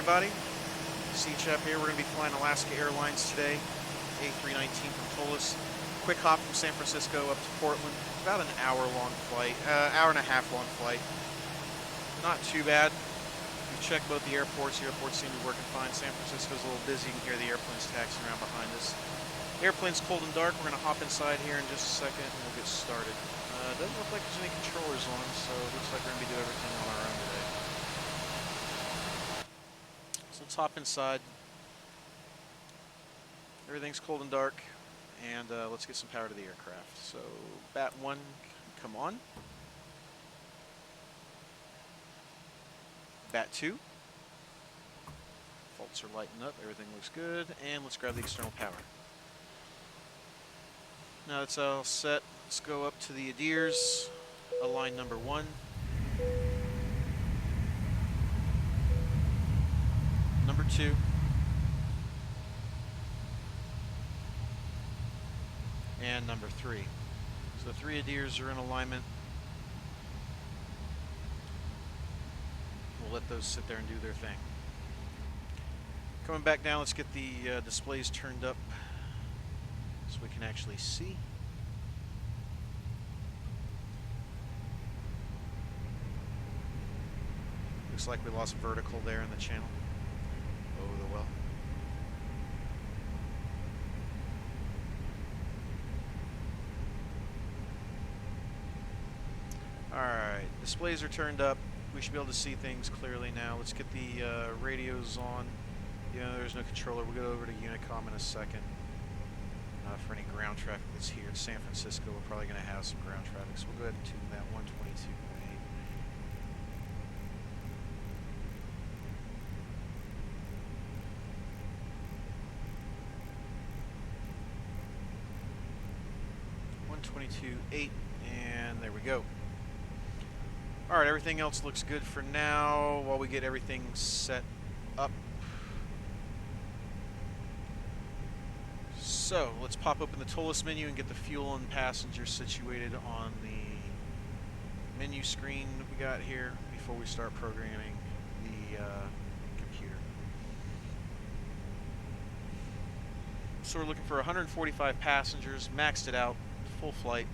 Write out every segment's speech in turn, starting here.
everybody. C-Chap here. We're going to be flying Alaska Airlines today. A319 from ToLiss. Quick hop from San Francisco up to Portland. About an hour-long flight. Hour and a half-long flight. Not too bad. We've checked both the airports. The airports seem to be working fine. San Francisco's a little busy. You can hear the airplanes taxiing around behind us. Airplane's cold and dark. We're going to hop inside here in just a second and we'll get started. Doesn't look like there's any controllers on, so it looks like we're going to be doing everything on our own today. So let's hop inside. Everything's cold and dark, and let's get some power to the aircraft. So bat 1, come on. Bat 2. Faults are lighting up, everything looks good, and let's grab the external power. Now that's all set. Let's go up to the ADIRS, align number 1. Number 2. And number 3. So the 3 ADIRS are in alignment. We'll let those sit there and do their thing. Coming back down, let's get the displays turned up so we can actually see. Looks like we lost vertical there in the channel. Oh, the well. Alright, displays are turned up. We should be able to see things clearly now. Let's get the radios on. You know, there's no controller. We'll go over to Unicom in a second. For any ground traffic that's here in San Francisco, we're probably going to have some ground traffic. So we'll go ahead and tune that 122.8. And there we go. Alright, everything else looks good for now while we get everything set up. So let's pop open the ToLiss menu and get the fuel and passengers situated on the menu screen that we got here before we start programming the computer. So we're looking for 145 passengers, maxed it out, full flight.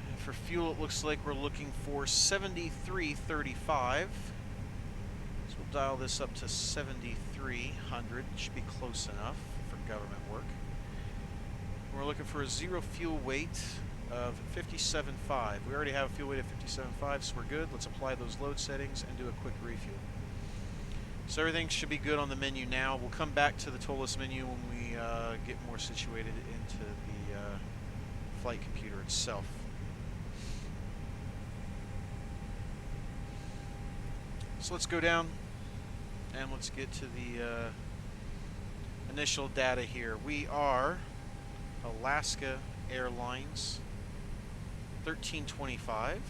And for fuel, it looks like we're looking for 73.35. So we'll dial this up to 7,300. Should be close enough for government work. We're looking for a zero fuel weight of 57.5. We already have a fuel weight of 57.5, so we're good. Let's apply those load settings and do a quick refuel. So everything should be good on the menu now. We'll come back to the ToLiss menu when we get more situated into the flight computer itself. So let's go down and let's get to the initial data here. We are Alaska Airlines 1325. So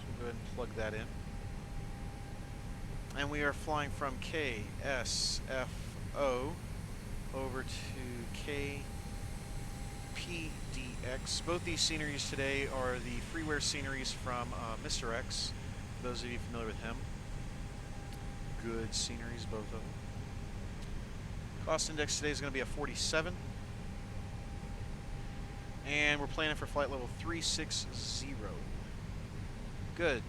we'll go ahead and plug that in. And we are flying from KSFO over to KPDX. Both these sceneries today are the freeware sceneries from Mr. X. For those of you familiar with him. Good sceneries, both of them. Cost index today is going to be a 47. And we're planning for flight level 360. Good.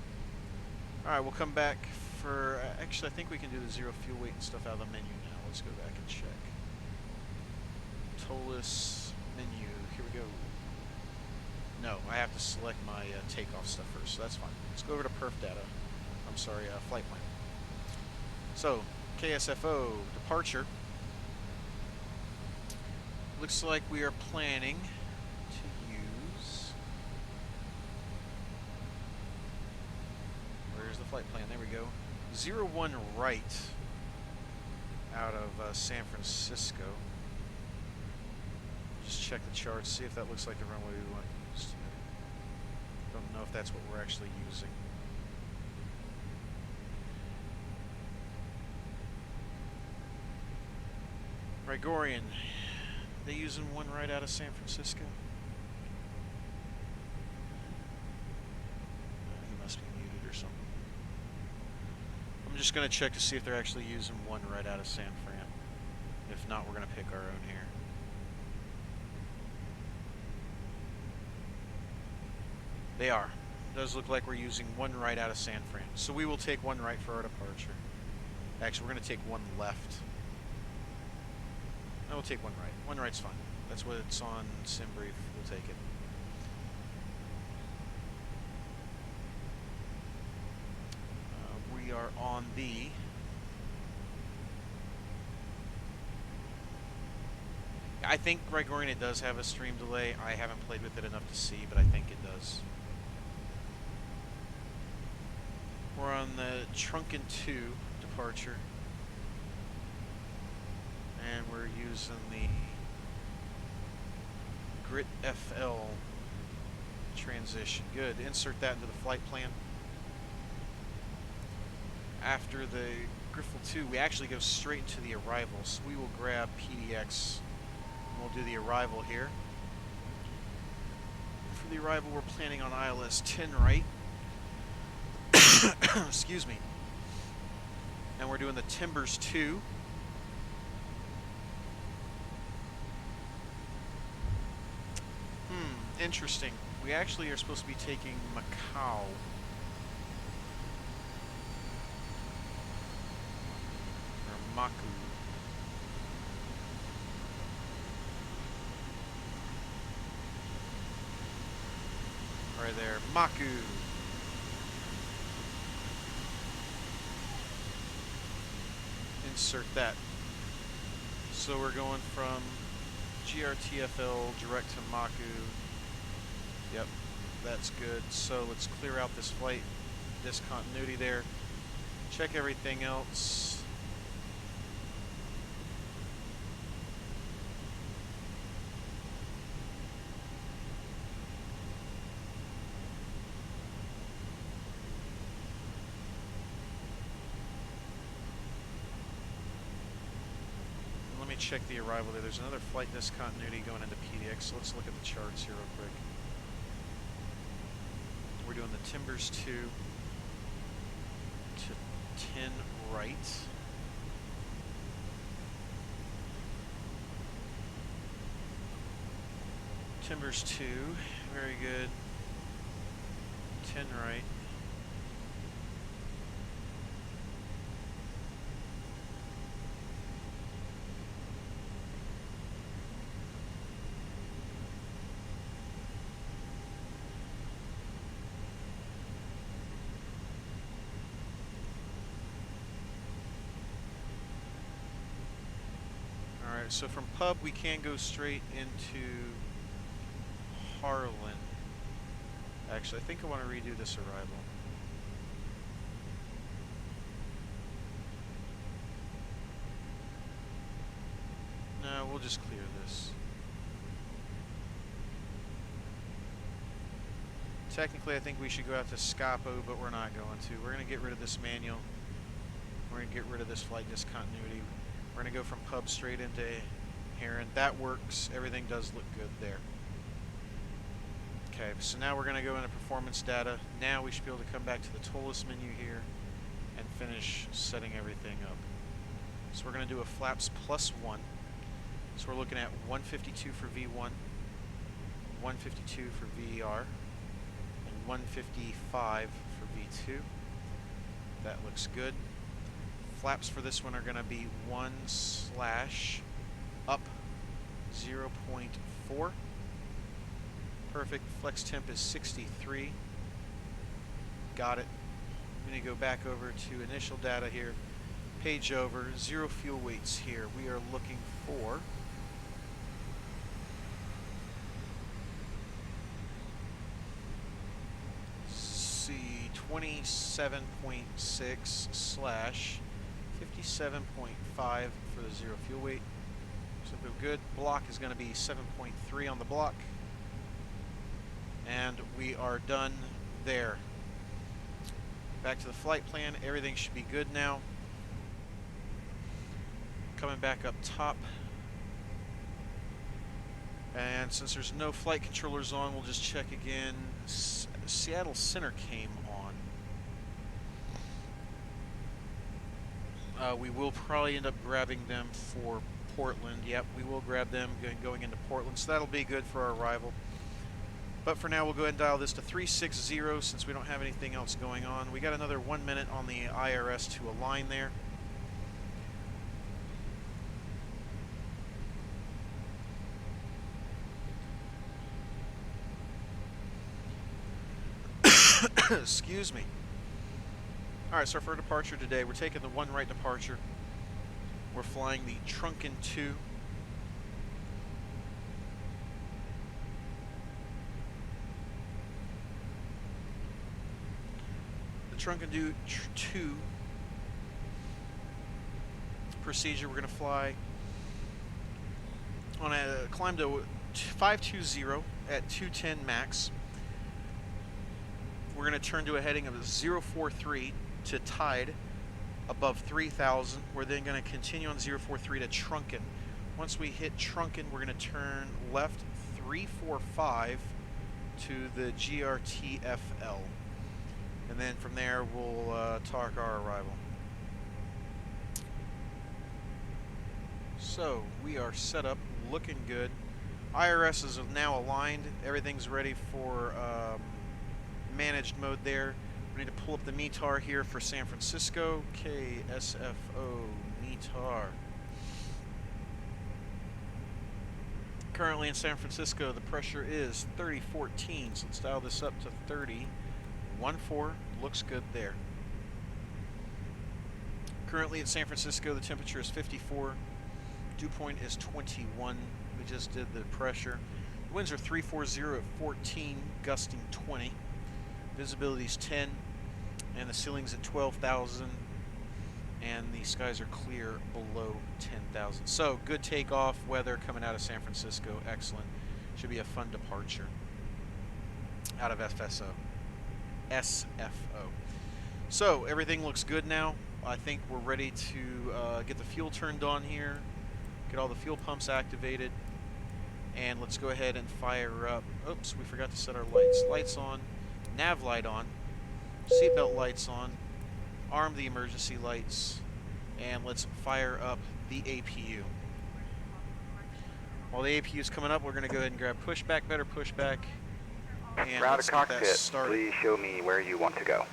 Alright, we'll come back for, actually I think we can do the zero fuel weight and stuff out of the menu now. Let's go back and check. ToLiss menu, here we go. No, I have to select my takeoff stuff first, so that's fine. Let's go over to perf data. I'm sorry, flight plan. So, KSFO departure. Looks like we are planning to use, where's the flight plan? There we go. 01 right out of San Francisco. Just check the charts, see if that looks like the runway we want to use today. Don't know if that's what we're actually using. Gregorian, they using one right out of San Francisco? He must be muted or something. just going to check to see if they're actually using one right out of San Fran. If not, we're going to pick our own here. They are. It does look like we're using one right out of San Fran. So we will take one right for our departure. Actually, we're going to take one left. No, we'll take one right. One right's fine. That's what it's on sim brief. We'll take it. We are on the I think Gregorian, it does have a stream delay. I haven't played with it enough to see, but I think it does. We're on the Trunken 2 departure. And we're using the Grit FL transition. Good. Insert that into the flight plan. After the Griffle 2, we actually go straight into the arrival. So we will grab PDX. We'll do the arrival here. For the arrival, we're planning on ILS 10 right. Excuse me. And we're doing the Timbers 2. Interesting. We actually are supposed to be taking Macau. Or Maku. Right there, Maku. Insert that. So we're going from GRTFL direct to Maku. Yep, that's good. So let's clear out this flight discontinuity there. Check everything else. Let me check the arrival there. There's another flight discontinuity going into PDX, so let's look at the charts here real quick. We're doing the Timbers 2 to 10 right. Timbers 2, very good. 10 right. Alright, so from Pub we can go straight into Harlan. Actually, I think I want to redo this arrival. No, we'll just clear this. Technically, I think we should go out to Scapo, but we're not going to. We're going to get rid of this manual. We're going to get rid of this flight discontinuity. We're going to go from Pub straight into Heron. That works. Everything does look good there. Okay, so now we're going to go into performance data. Now we should be able to come back to the ToLiss menu here and finish setting everything up. So we're going to do a flaps +1. So we're looking at 152 for V1, 152 for VER, and 155 for V2. That looks good. Flaps for this one are going to be 1/up 0.4. Perfect. Flex temp is 63. Got it. I'm going to go back over to initial data here. Page over. 0 fuel weights here. We are looking for see 27.6/57.5 for the 0 fuel weight. So good. Block is going to be 7.3 on the block. And we are done there. Back to the flight plan. Everything should be good now. Coming back up top. And since there's no flight controllers on, we'll just check again. Seattle Center came on. We will probably end up grabbing them for Portland. Yep, we will grab them going into Portland, so that'll be good for our arrival. But for now, we'll go ahead and dial this to 360 since we don't have anything else going on. We got another 1 minute on the IRS to align there. Excuse me. Alright, so for departure today, we're taking the one right departure. We're flying the Trunken 2. The Trunken 2 procedure, we're going to fly on a climb to 520 at 210 max. We're going to turn to a heading of 043 to tide above 3,000. We're then going to continue on 043 to Trunken. Once we hit Trunken, we're going to turn left 345 to the GRTFL. And then from there, we'll talk our arrival. So, we are set up, looking good. IRS is now aligned. Everything's ready for managed mode there. We need to pull up the METAR here for San Francisco. KSFO-METAR. Currently in San Francisco, the pressure is 3014, so let's dial this up to 3014. Looks good there. Currently in San Francisco, the temperature is 54. Dew point is 21. We just did the pressure. The winds are 340 at 14, gusting 20. Visibility is 10, and the ceiling's at 12,000, and the skies are clear below 10,000. So, good takeoff weather coming out of San Francisco. Excellent. Should be a fun departure out of SFO. So, everything looks good now. I think we're ready to get the fuel turned on here, get all the fuel pumps activated, and let's go ahead and fire up. Oops, we forgot to set our lights. Lights on, nav light on, seatbelt lights on, arm the emergency lights, and let's fire up the APU. While the APU is coming up, we're going to go ahead and grab pushback, better pushback, and Ground let's to get that cockpit, started. please show me where you want to go.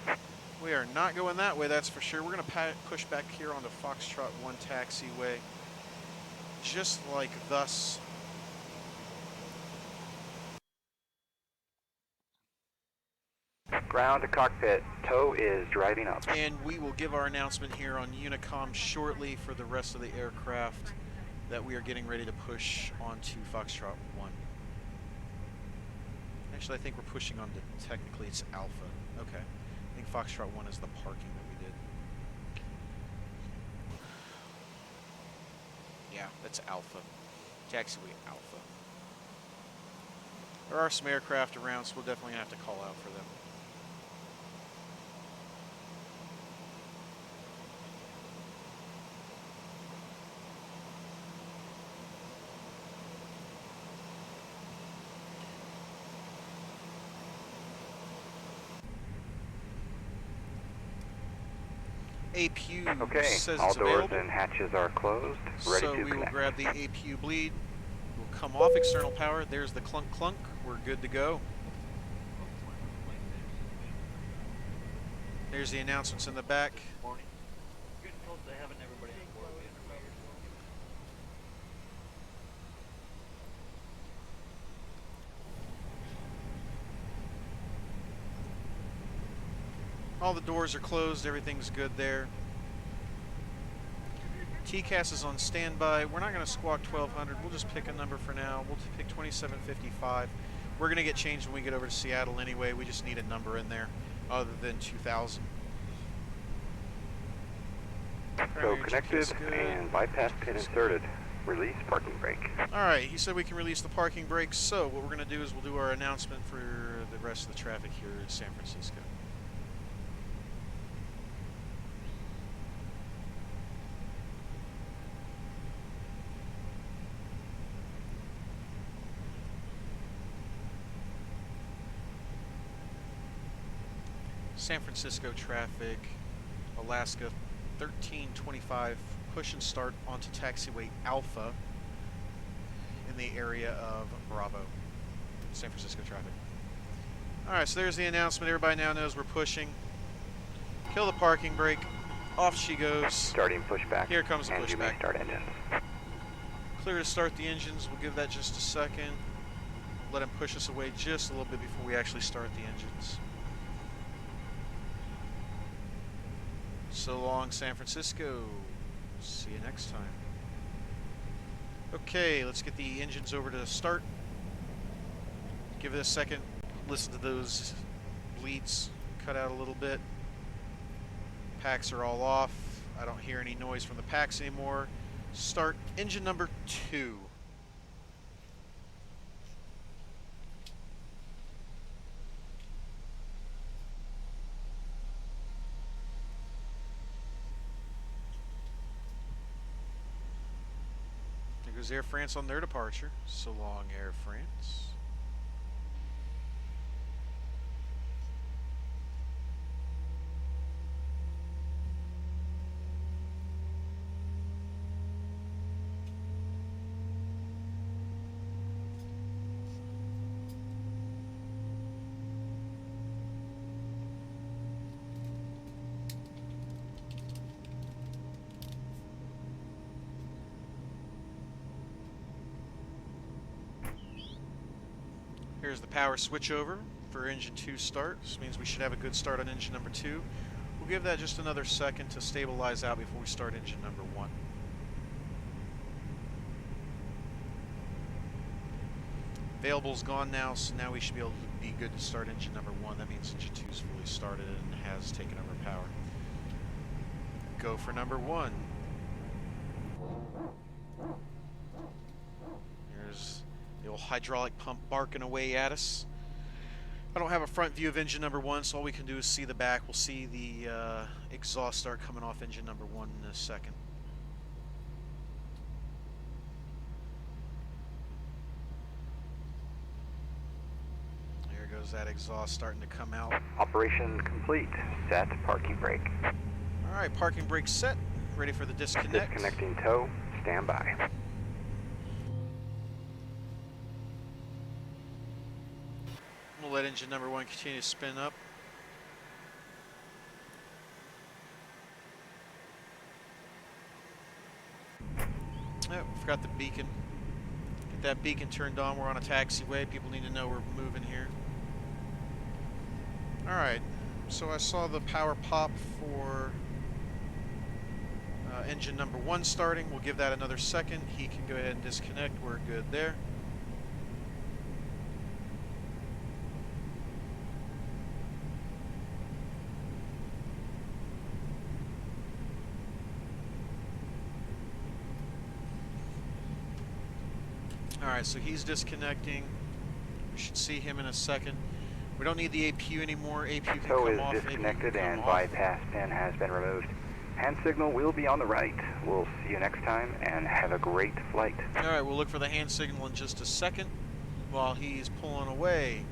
We are not going that way, that's for sure. We're going to push back here onto Foxtrot 1 taxiway, just like thus. Ground to cockpit, tow is driving up. And we will give our announcement here on Unicom shortly for the rest of the aircraft that we are getting ready to push onto Foxtrot 1. Actually, I think we're pushing on to, technically it's Alpha. Okay. I think Foxtrot 1 is the parking that we did. Yeah, that's Alpha. Taxiway Alpha. There are some aircraft around, so we'll definitely have to call out for them. APU says all it's doors available. and hatches are closed, ready So to we connect. will grab the APU bleed. We'll come off external power. There's the clunk clunk. We're good to go. There's the announcements in the back. Morning. Getting close to having everybody on board. All the doors are closed. Everything's good there. TCAS is on standby. We're not going to squawk 1200. We'll just pick a number for now. We'll pick 2755. We're going to get changed when we get over to Seattle anyway. We just need a number in there other than 2000. So connected and bypass pin inserted. Release parking brake. Alright, he said we can release the parking brakes. So what we're going to do is we'll do our announcement for the rest of the traffic here in San Francisco. San Francisco traffic, Alaska 1325, push and start onto taxiway Alpha in the area of Bravo, San Francisco traffic. Alright, so there's the announcement. Everybody now knows we're pushing. Kill the parking brake. Off she goes. Starting pushback. Here comes the and you may pushback. start engines. Clear to start the engines. We'll give that just a second. Let him push us away just a little bit before we actually start the engines. So long, San Francisco. See you next time. Okay, let's get the engines over to start. Give it a second. Listen to those bleeds cut out a little bit. Packs are all off. I don't hear any noise from the packs anymore. Start engine number 2. There goes Air France on their departure. So long, Air France. Here's the power switch over for engine 2 start. This means we should have a good start on engine number 2. We'll give that just another second to stabilize out before we start engine number 1. Available's gone now, so now we should be able to be good to start engine number 1. That means engine 2 is fully started and has taken over power. Go for number 1. Here's the old hydraulic pump barking away at us. I don't have a front view of engine number 1, so all we can do is see the back. We'll see the exhaust start coming off engine number 1 in a second. There goes that exhaust starting to come out. Operation complete. Set parking brake. Alright, parking brake set. Ready for the disconnect. Disconnecting tow. Stand by. We'll let engine number 1 continue to spin up. Oh, forgot the beacon. Get that beacon turned on. We're on a taxiway. People need to know we're moving here. Alright, so I saw the power pop for engine number 1 starting. We'll give that another second. He can go ahead and disconnect. We're good there. Alright, so he's disconnecting. We should see him in a second. We don't need the APU anymore. APU can Tow come is off. disconnected APU can and come off. bypass pin has been removed. Hand signal will be on the right. We'll see you next time and have a great flight. Alright, we'll look for the hand signal in just a second. While he's pulling away,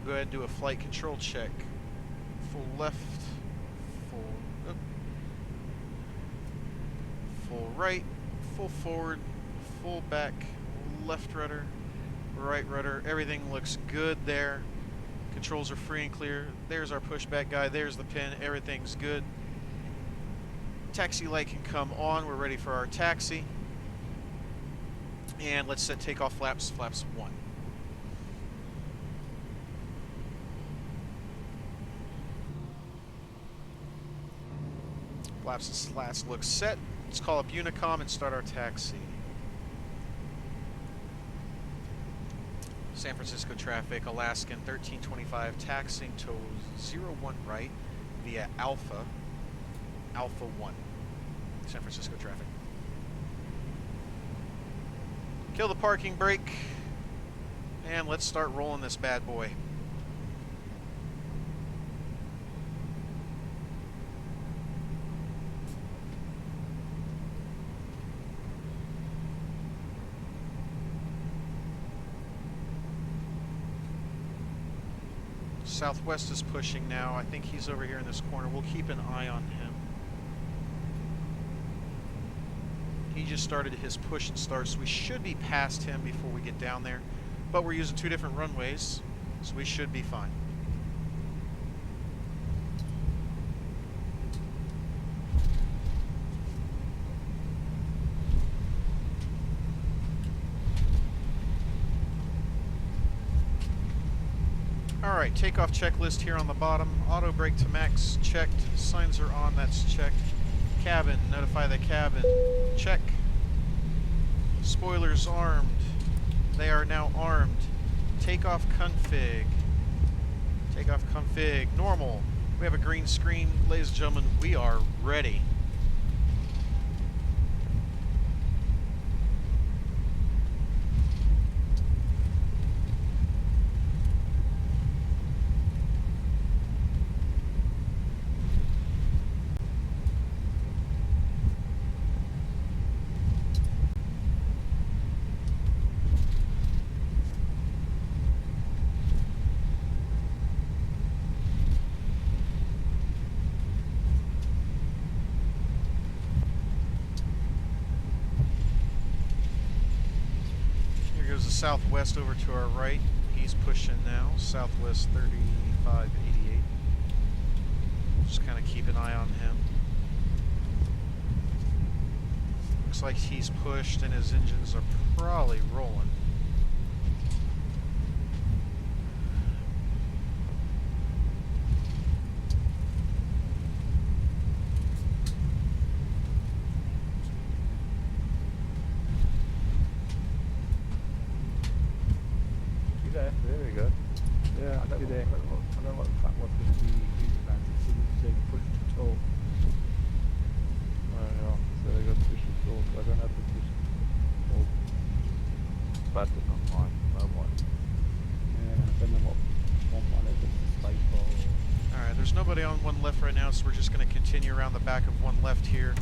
go ahead and do a flight control check. Full left, full up, full right, full forward, full back, left rudder, right rudder. Everything looks good there. Controls are free and clear. There's our pushback guy. There's the pin. Everything's good. Taxi light can come on. We're ready for our taxi. And let's set takeoff flaps. Flaps 1. Flaps and slats look set. Let's call up Unicom and start our taxi. San Francisco traffic, Alaskan 1325, taxiing to 01 right via Alpha 1. San Francisco traffic. Kill the parking brake, and let's start rolling this bad boy. Southwest is pushing now. I think he's over here in this corner. We'll keep an eye on him. He just started his push and start, so we should be past him before we get down there. But we're using 2 different runways, so we should be fine. Alright, takeoff checklist here on the bottom. Auto brake to max, checked. Signs are on, that's checked. Cabin, notify the cabin, check. Spoilers armed. They are now armed. Takeoff config. Takeoff config, normal. We have a green screen. Ladies and gentlemen, we are ready. Southwest over to our right. He's pushing now. Southwest 3588. Just kind of keep an eye on him. Looks like he's pushed and his engines are probably rolling. There we go. Yeah, I don't know what the fact was with the Airlines. It didn't say push to tow. So they got push to tow, so I don't have to push to tow. But not mine, no one. Yeah, I don't know what one is, it's a typo. Alright, there's nobody on one left right now, so we're just going to continue around the back of one left here.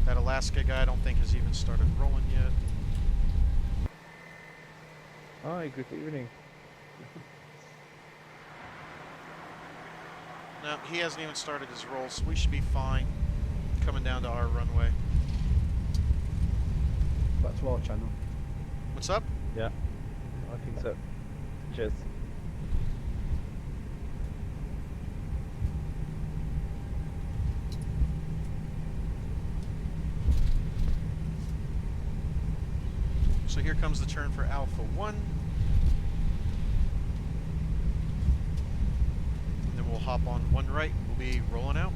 That Alaska guy I don't think has even started rolling yet. Hi, good evening. No, he hasn't even started his roll, so we should be fine coming down to our runway. Back to our channel. What's up? Yeah, I think so. Cheers. So here comes the turn for Alpha 1. And then we'll hop on one right. We'll be rolling out.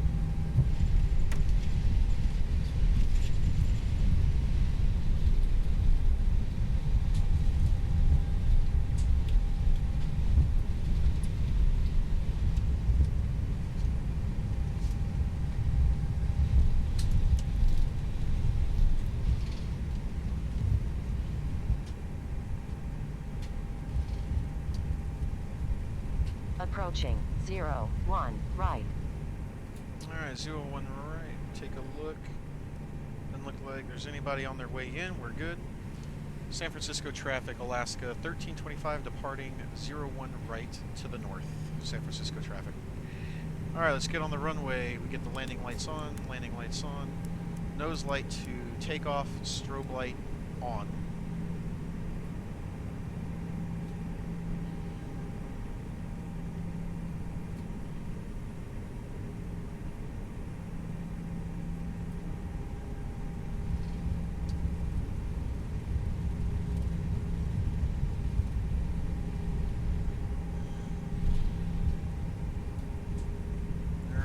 Approaching 01 right. Alright, 01 right. Take a look. Doesn't look like there's anybody on their way in. We're good. San Francisco traffic, Alaska, 1325 departing 01 right to the north. San Francisco traffic. Alright, let's get on the runway. We get the landing lights on, nose light to takeoff, strobe light on.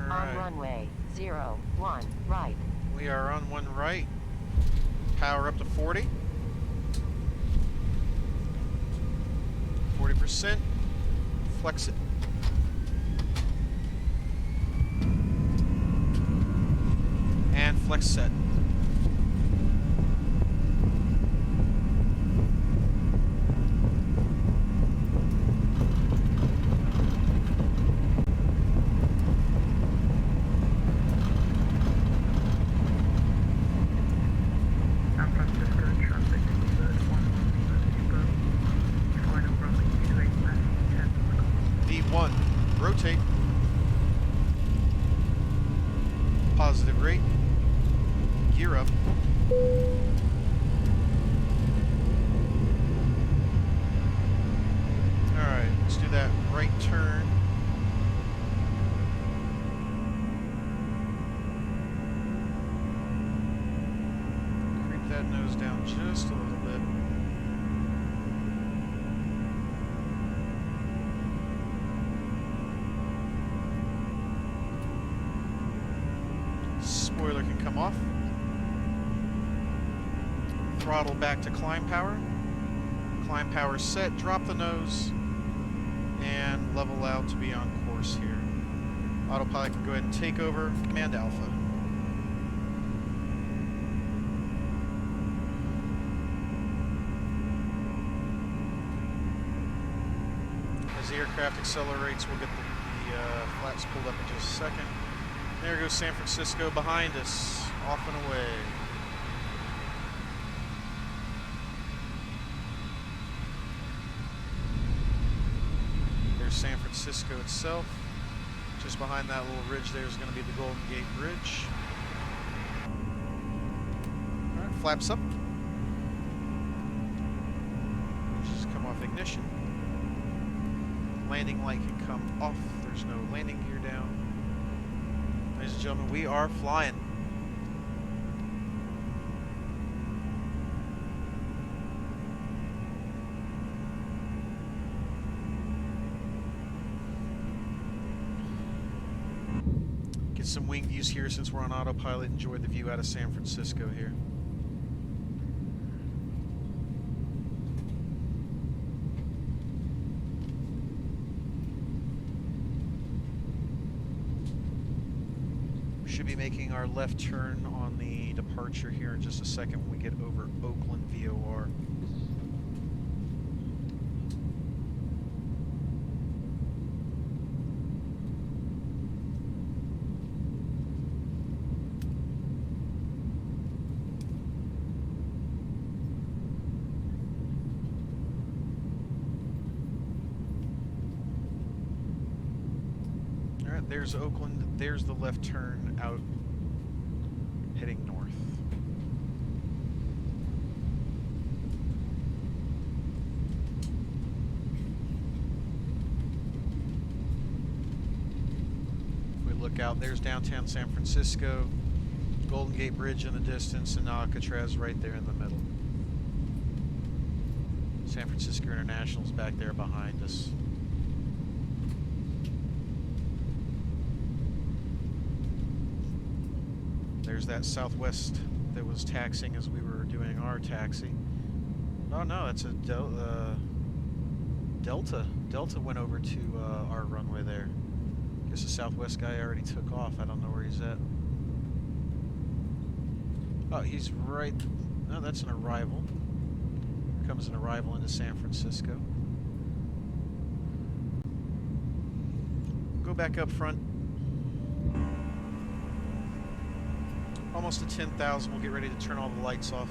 On runway 01 right. We are on one right. Power up to 40. 40%. Flex it. And flex set. San Francisco traffic, third 1 final runway 28 left, 10. V1, rotate. Positive rate. Gear up. that nose down just a little bit. Spoiler can come off. Throttle back to climb power. Climb power set, drop the nose, and level out to be on course here. Autopilot can go ahead and take over. Command Alpha. As the aircraft accelerates, we'll get the flaps pulled up in just a second. There goes San Francisco behind us, off and away. There's San Francisco itself. Just behind that little ridge there is going to be the Golden Gate Bridge. All right, flaps up. Just come off ignition. Landing light can come off. There's no landing gear down. Ladies and gentlemen, we are flying. Get some wing views here since we're on autopilot. Enjoy the view out of San Francisco here. Should be making our left turn on the departure here in just a second when we get over Oakland VOR. All right, there's Oakland. There's the left turn out heading north. If we look out, there's downtown San Francisco, Golden Gate Bridge in the distance, and Alcatraz right there in the middle. San Francisco International's back there behind us. There's that Southwest that was taxiing as we were doing our taxi. Oh no, that's a Delta. Delta went over to our runway there. Guess the Southwest guy already took off. I don't know where he's at. Oh, he's right. No, that's an arrival. Here comes an arrival into San Francisco. Go back up front. Almost to 10,000. We'll get ready to turn all the lights off.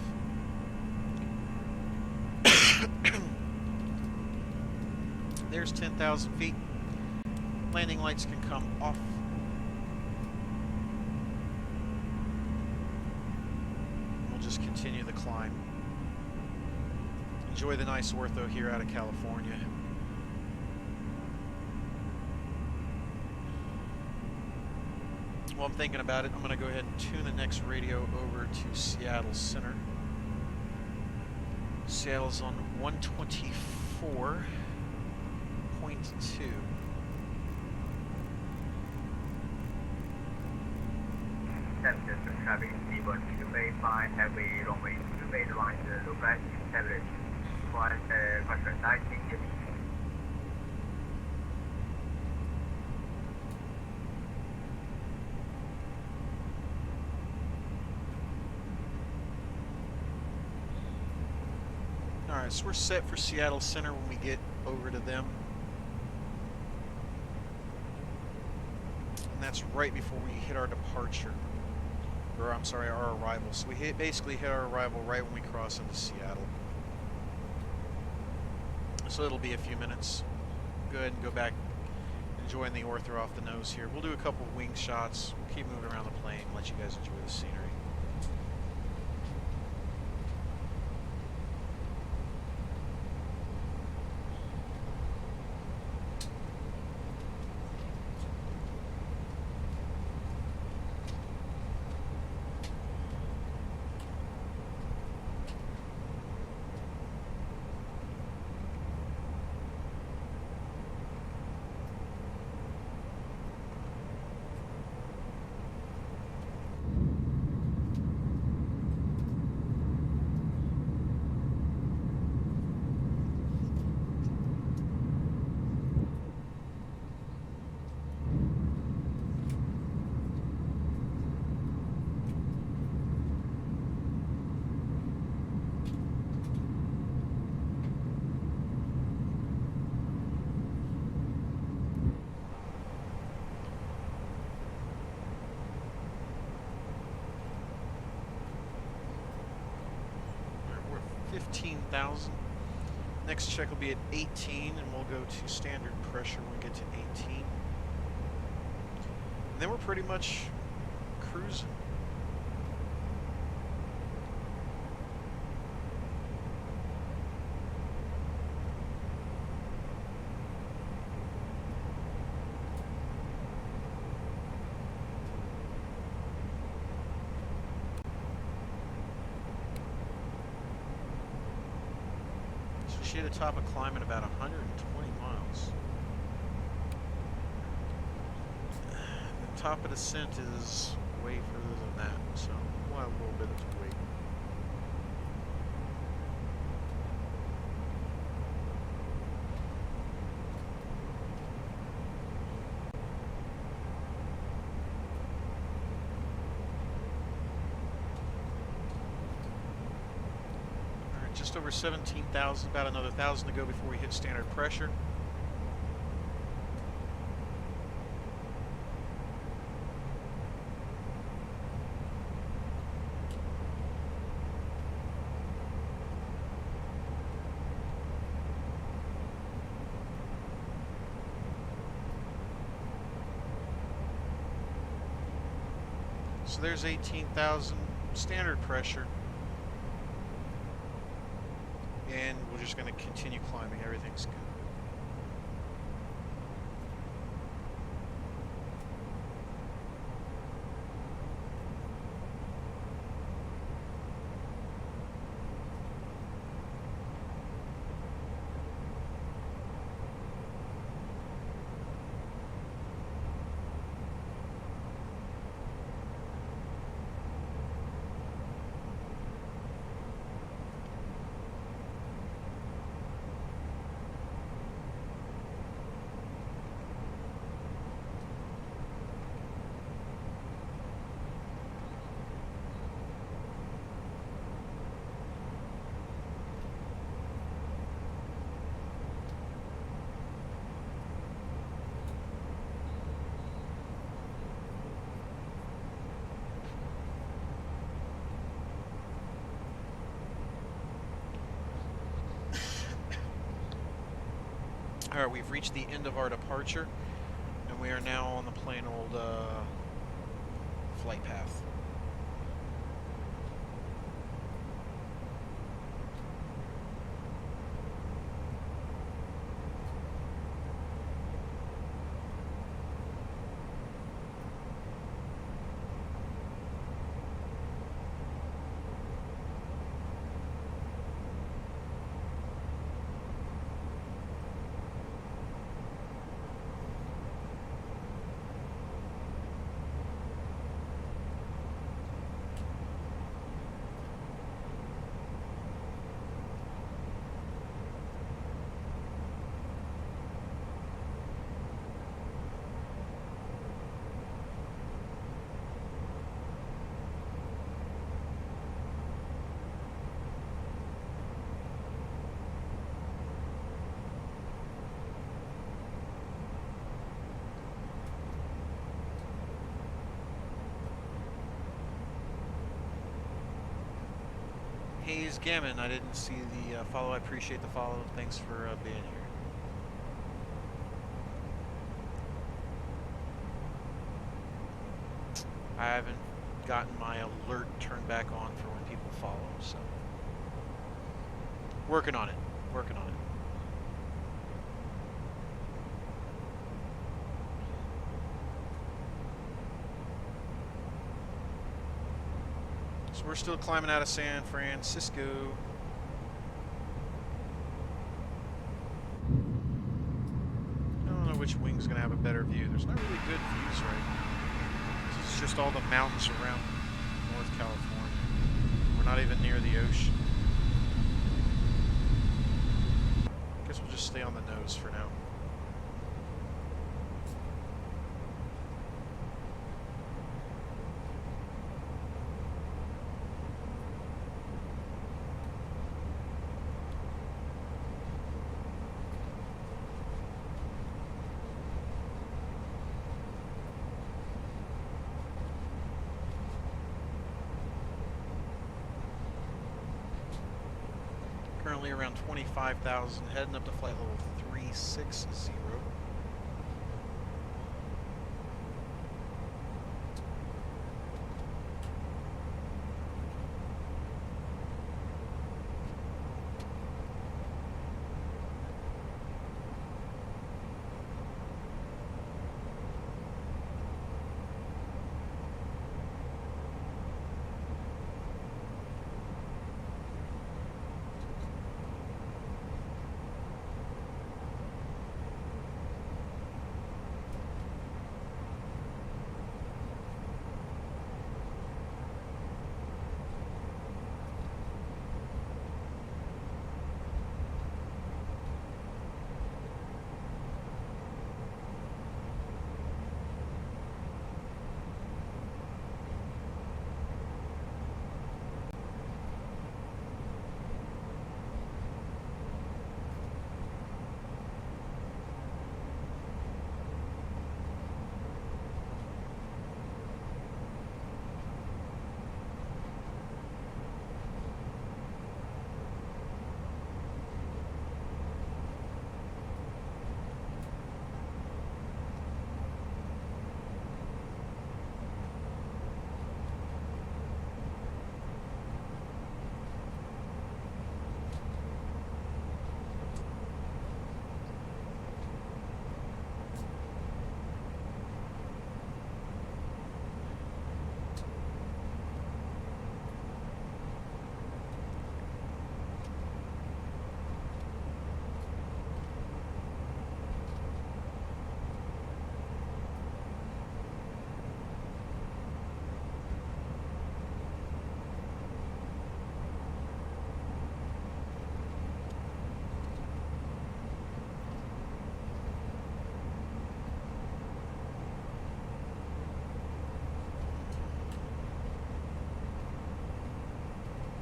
There's 10,000 feet. Landing lights can come off. We'll just continue the climb. Enjoy the nice ortho here out of California. While I'm thinking about it, I'm going to go ahead and tune the next radio over to Seattle Center. Seattle's on 124.2. Traffic Seabird 285, heavy runway 28 lines, low-back establish. Question 19 years. Alright, so we're set for Seattle Center when we get over to them. And that's right before we hit our departure. Or, I'm sorry, our arrival. So we basically hit our arrival right when we cross into Seattle. So it'll be a few minutes. Go ahead and go back, enjoying the ortho off the nose here. We'll do a couple of wing shots. We'll keep moving around the plane, let you guys enjoy the scenery. 15,000. Next check will be at 18, and we'll go to standard pressure when we get to 18. And then we're pretty much cruising. She had a top of climbing about 120 miles. The top of descent is way further than that, so we'll have a little bit of wait. Just over 17,000, about another 1,000 to go before we hit standard pressure. So there's 18,000 standard pressure. And we're just going to continue climbing. Everything's good. Alright, we've reached the end of our departure, and we are now on the plain old flight path. Hayes Gammon, I didn't see the follow. I appreciate the follow. Thanks for being here. I haven't gotten my alert turned back on for when people follow, so working on it. Working on it. So we're still climbing out of San Francisco. I don't know which wing's going to have a better view. There's not really good views right now. It's just all the mountains around North California. We're not even near the ocean. I guess we'll just stay on the nose for now. currently around 25,000, heading up to flight level 360.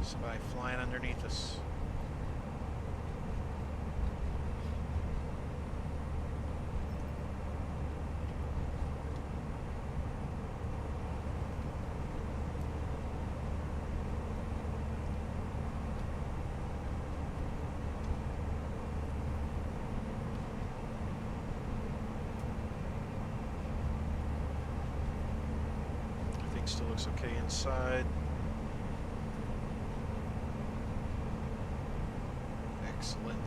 Somebody flying underneath us. I think still looks okay inside. Excellent.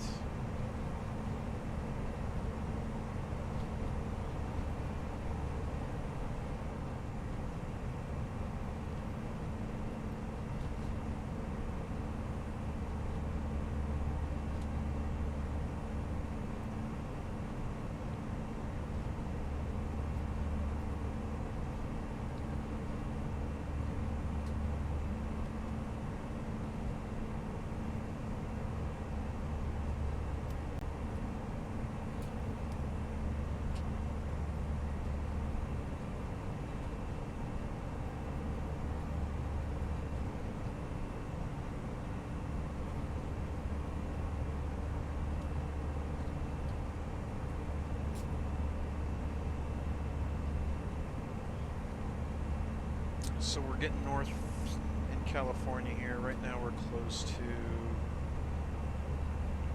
So we're getting north in California here. Right now we're close to,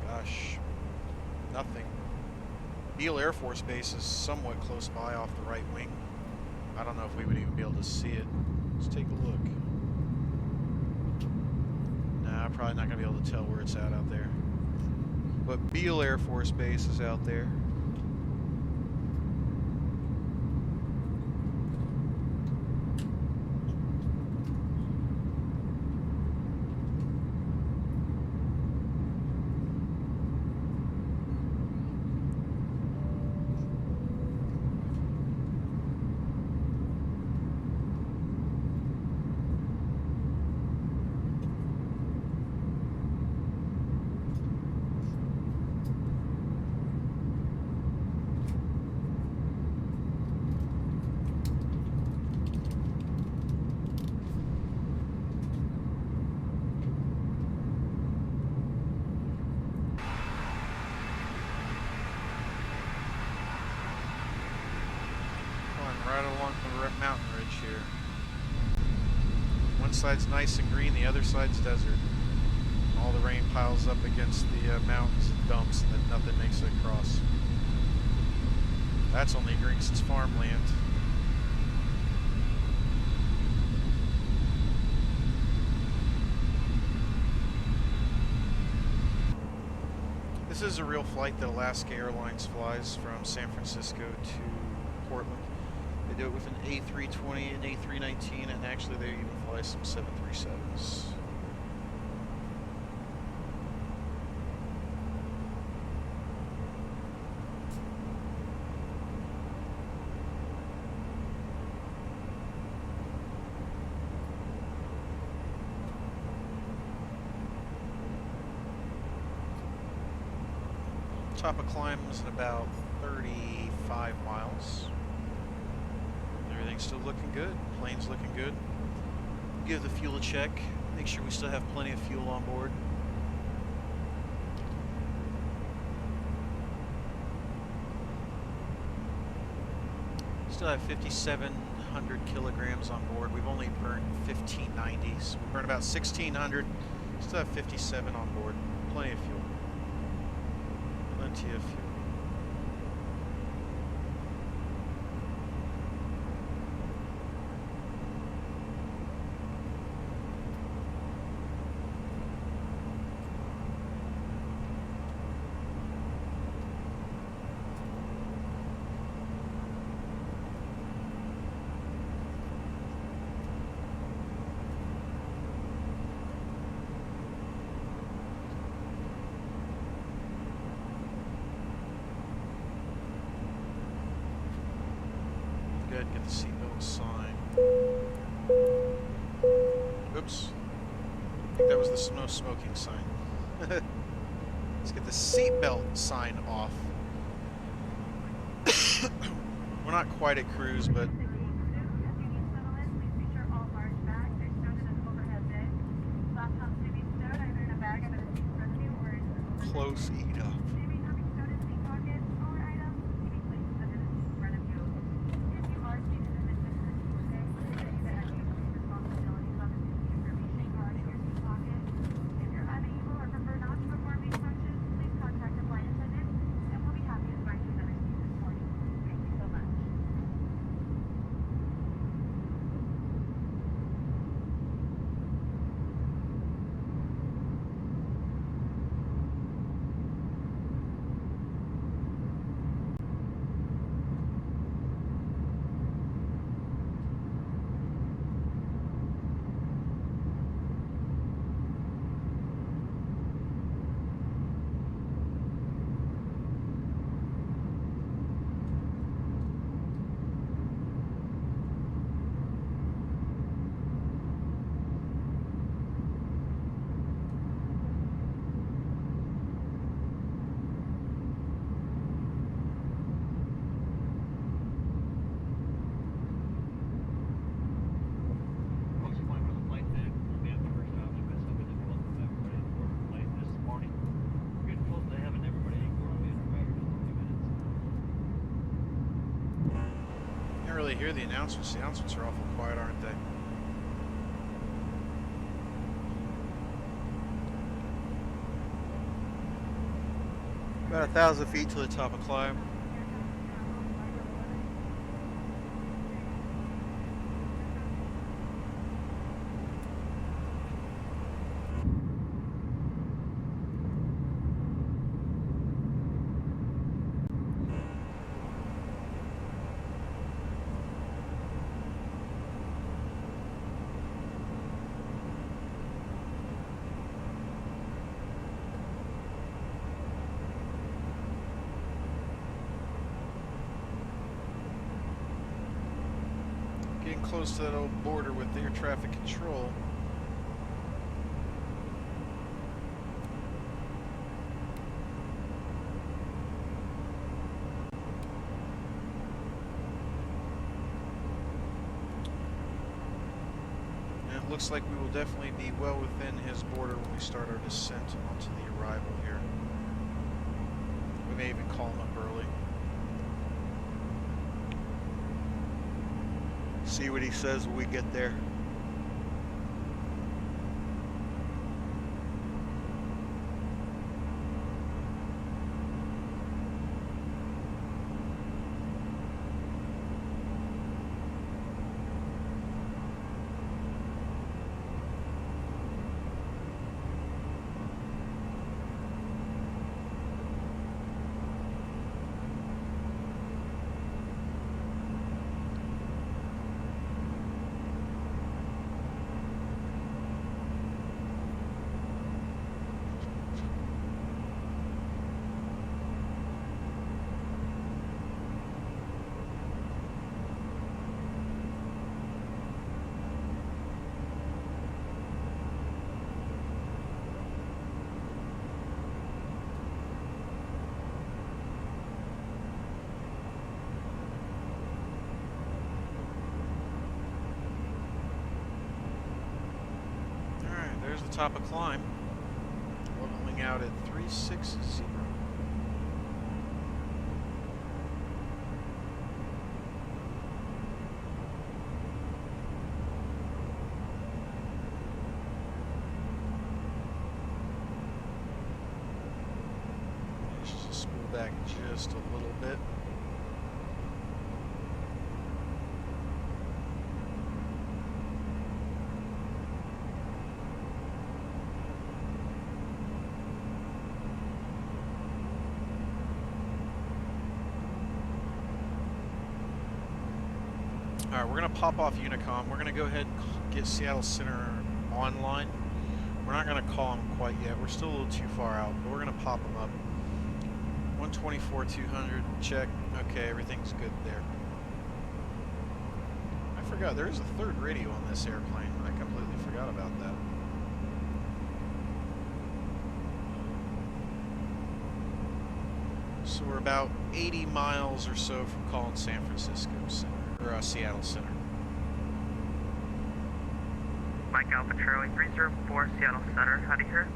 gosh, nothing. Beale Air Force Base is somewhat close by off the right wing. I don't know if we would even be able to see it. Let's take a look. Nah, probably not going to be able to tell where it's at out there. But Beale Air Force Base is out there. Right along the mountain ridge here. One side's nice and green, the other side's desert. all the rain piles up against the mountains and dumps, and then nothing makes it across. That's only Grinkson's farmland. This is a real flight that Alaska Airlines flies from San Francisco to Portland. They do it with an A320 and A319, and actually they even fly some 737s. Top of climb is at about 35 miles. Everything's still looking good. Plane's looking good. Give the fuel a check. Make sure we still have plenty of fuel on board. Still have 5,700 kilograms on board. We've only burned 1,590, so we burn about 1,600. Still have 57 on board. Plenty of fuel. Plenty of fuel. Go ahead and get the seatbelt sign. Oops. I think that was the no smoking sign. Let's get the seatbelt sign off. We're not quite at cruise, but close enough. Really hear the announcements. The announcements are awful quiet, aren't they? About 1,000 feet to the top of climb. Getting close to that old border with air traffic control. And it looks like we will definitely be well within his border when we start our descent onto the arrival here. We may even call him up early. See what he says when we get there. there's the top of climb. Leveling out at 360. Let's just spool back just a little bit. Alright, we're going to pop off Unicom. We're going to go ahead and get Seattle Center online. We're not going to call them quite yet. We're still a little too far out, but we're going to pop them up. 124-200, check. Okay, everything's good there. I forgot, there is a third radio on this airplane. I completely forgot about that. So we're about 80 miles or so from calling San Francisco Center. Or Seattle Center. Mike Alpha Charlie 304 Seattle Center, how do you hear?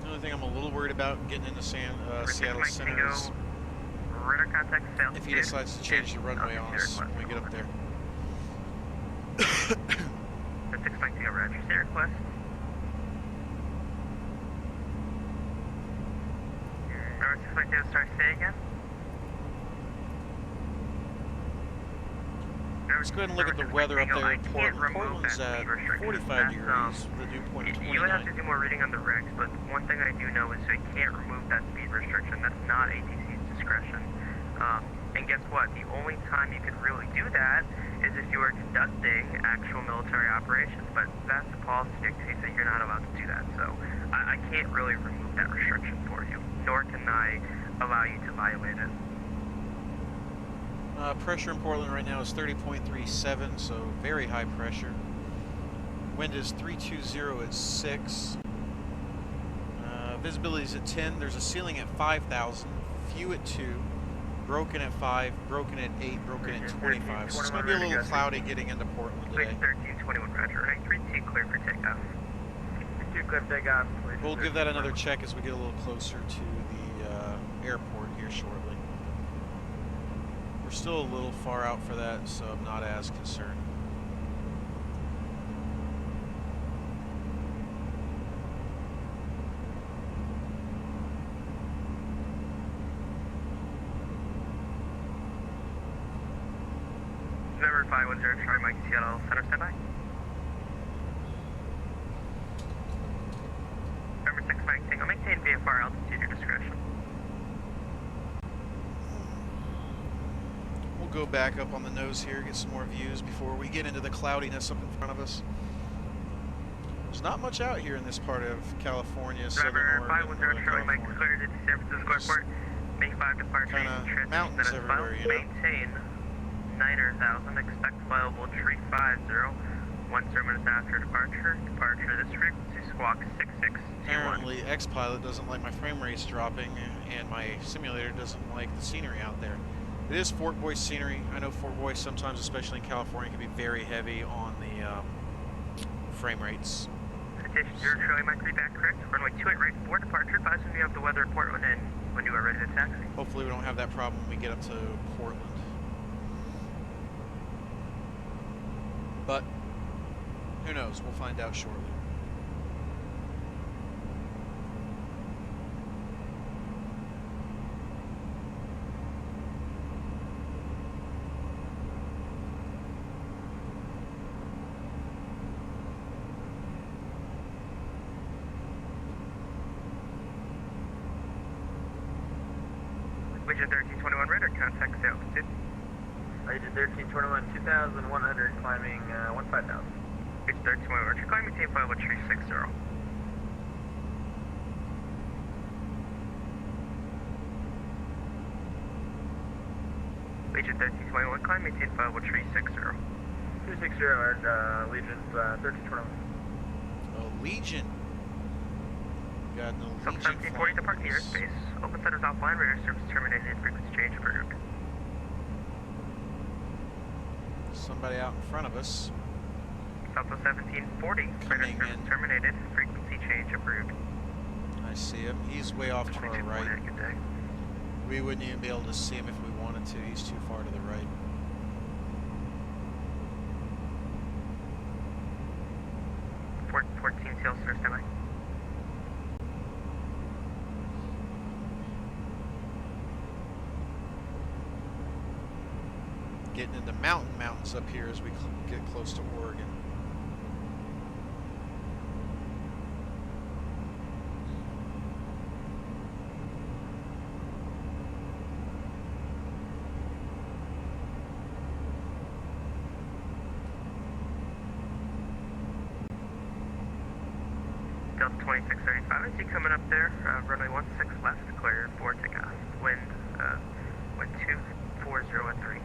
The only thing I'm a little worried about getting into Seattle Center is radar contact failed. if he decides to change the runway on us when we get up there. That's expecting a register request. I was expecting to start say again. Let's go ahead and look at the weather up there in Portland. Portland's at 45 degrees with a dew point of 29. You would have to do more reading on the regs, but one thing I do know is we can't remove that speed restriction. That's not ATC's discretion. And guess what? The only time you could really do that is if you were conducting actual military operations, but that's the policy dictates that you're not allowed to do that. So I can't really remove that restriction for you, nor can I allow you to violate it. Pressure in Portland right now is 30.37, so very high pressure. Wind is 320 at 6. Visibility is at 10. There's a ceiling at 5,000. Few at 2. Broken at 5. Broken at 8. Broken at 25. So it's going to be a little cloudy getting into Portland today. 1321 Roger. Right, 32 clear for takeoff. 32 clear for takeoff. We'll give that another check as we get a little closer to the airport here shortly. We're still a little far out for that, so I'm not as concerned. Number 510 Charlie Mike Seattle Center standby. Number 6 Mike Tango, maintain VFR altitude your discretion. We'll go back up on the nose here, get some more views before we get into the cloudiness up in front of us. There's not much out here in this part of California, Southern Oregon, Northern Charlie Mike cleared to San Francisco Airport. May 5 departure kinda mountains everywhere, you know. Maintain 9,000, expect flyable tree 50. 1 minutes after departure. Departure this frequency, squawk 6621. Apparently, X-Pilot doesn't like my frame rates dropping, and my simulator doesn't like the scenery out there. It is Fort Boy scenery. I know Fort Boy sometimes, especially in California, can be very heavy on the frame rates. Station 0 Charlie Mike, read that correct. Runway 28 right for departure. Advise when you have the weather report and when you are ready to taxi. Hopefully we don't have that problem when we get up to Portland. But who knows? We'll find out shortly. Agent 1321 radar, contact the altitude. Agent 1321, 2,100, climbing 15,000. Agent 1321, Roger, climbing maintain flight level 360. Agent 1321, climb maintain flight level 360. 260, Legion 1321. Legion. Got an Sub Allegiant 1740 departing flying. airspace. Open centers offline, radar service terminated, frequency change approved. Somebody out in front of us. Southwest 1740, radar Coming service in. terminated, frequency change approved. I see him. He's way off to our 22 right. good day. We wouldn't even be able to see him if we wanted to. He's too far to the right. Fort 14 Seal Center, standby. Getting into mountains up here as we get close to Oregon. Delta 2635, I see coming up there, runway 16 left, clear for takeoff. Wind 240 at 3.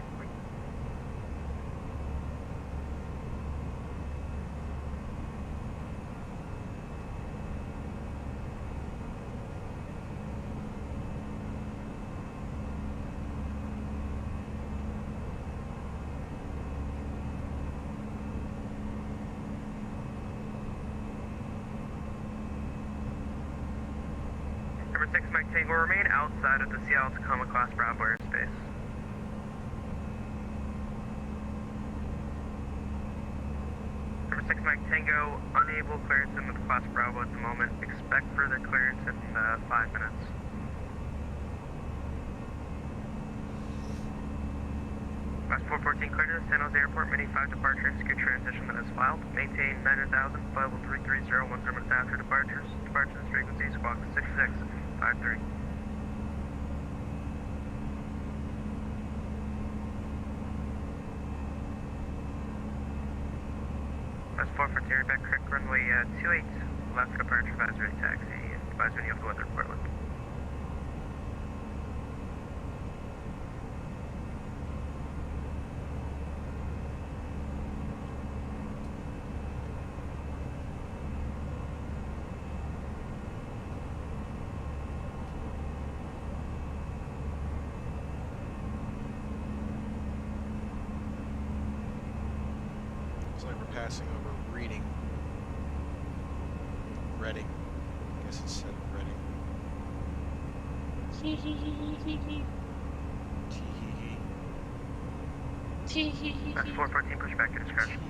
Number 6 Mike Tango will remain outside of the Seattle Tacoma Class Bravo airspace. Number 6 Mike Tango, unable clearance in with Class Bravo at the moment. Expect further clearance in 5 minutes. Class 414 clear to the San Jose Airport, Mini 5 departure, secure transition that is filed. Maintain 900,000, flight level 330, 10 minutes after departures. Departures frequency, squawk 6653. Class 414, back correct, runway 28, left for departure, advisory taxi, advisory yield weather Portland. Looks like we're passing over Reading. Reading. I guess it said Reading. Tee-hee-hee. Class 414, push back to discretion.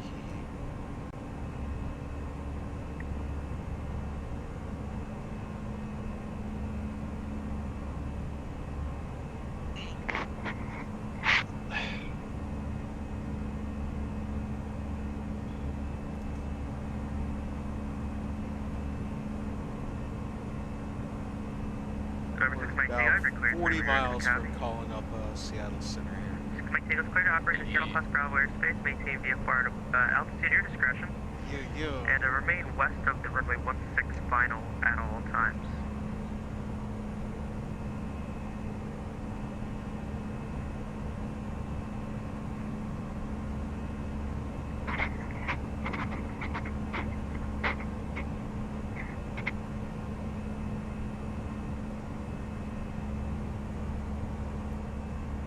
About 40 miles from calling up Seattle Center here. Mike Tango's clear to operate in Seattle Class Bravo airspace. Maintain VFR altitude at your discretion. And remain west of the runway 16 final at all times.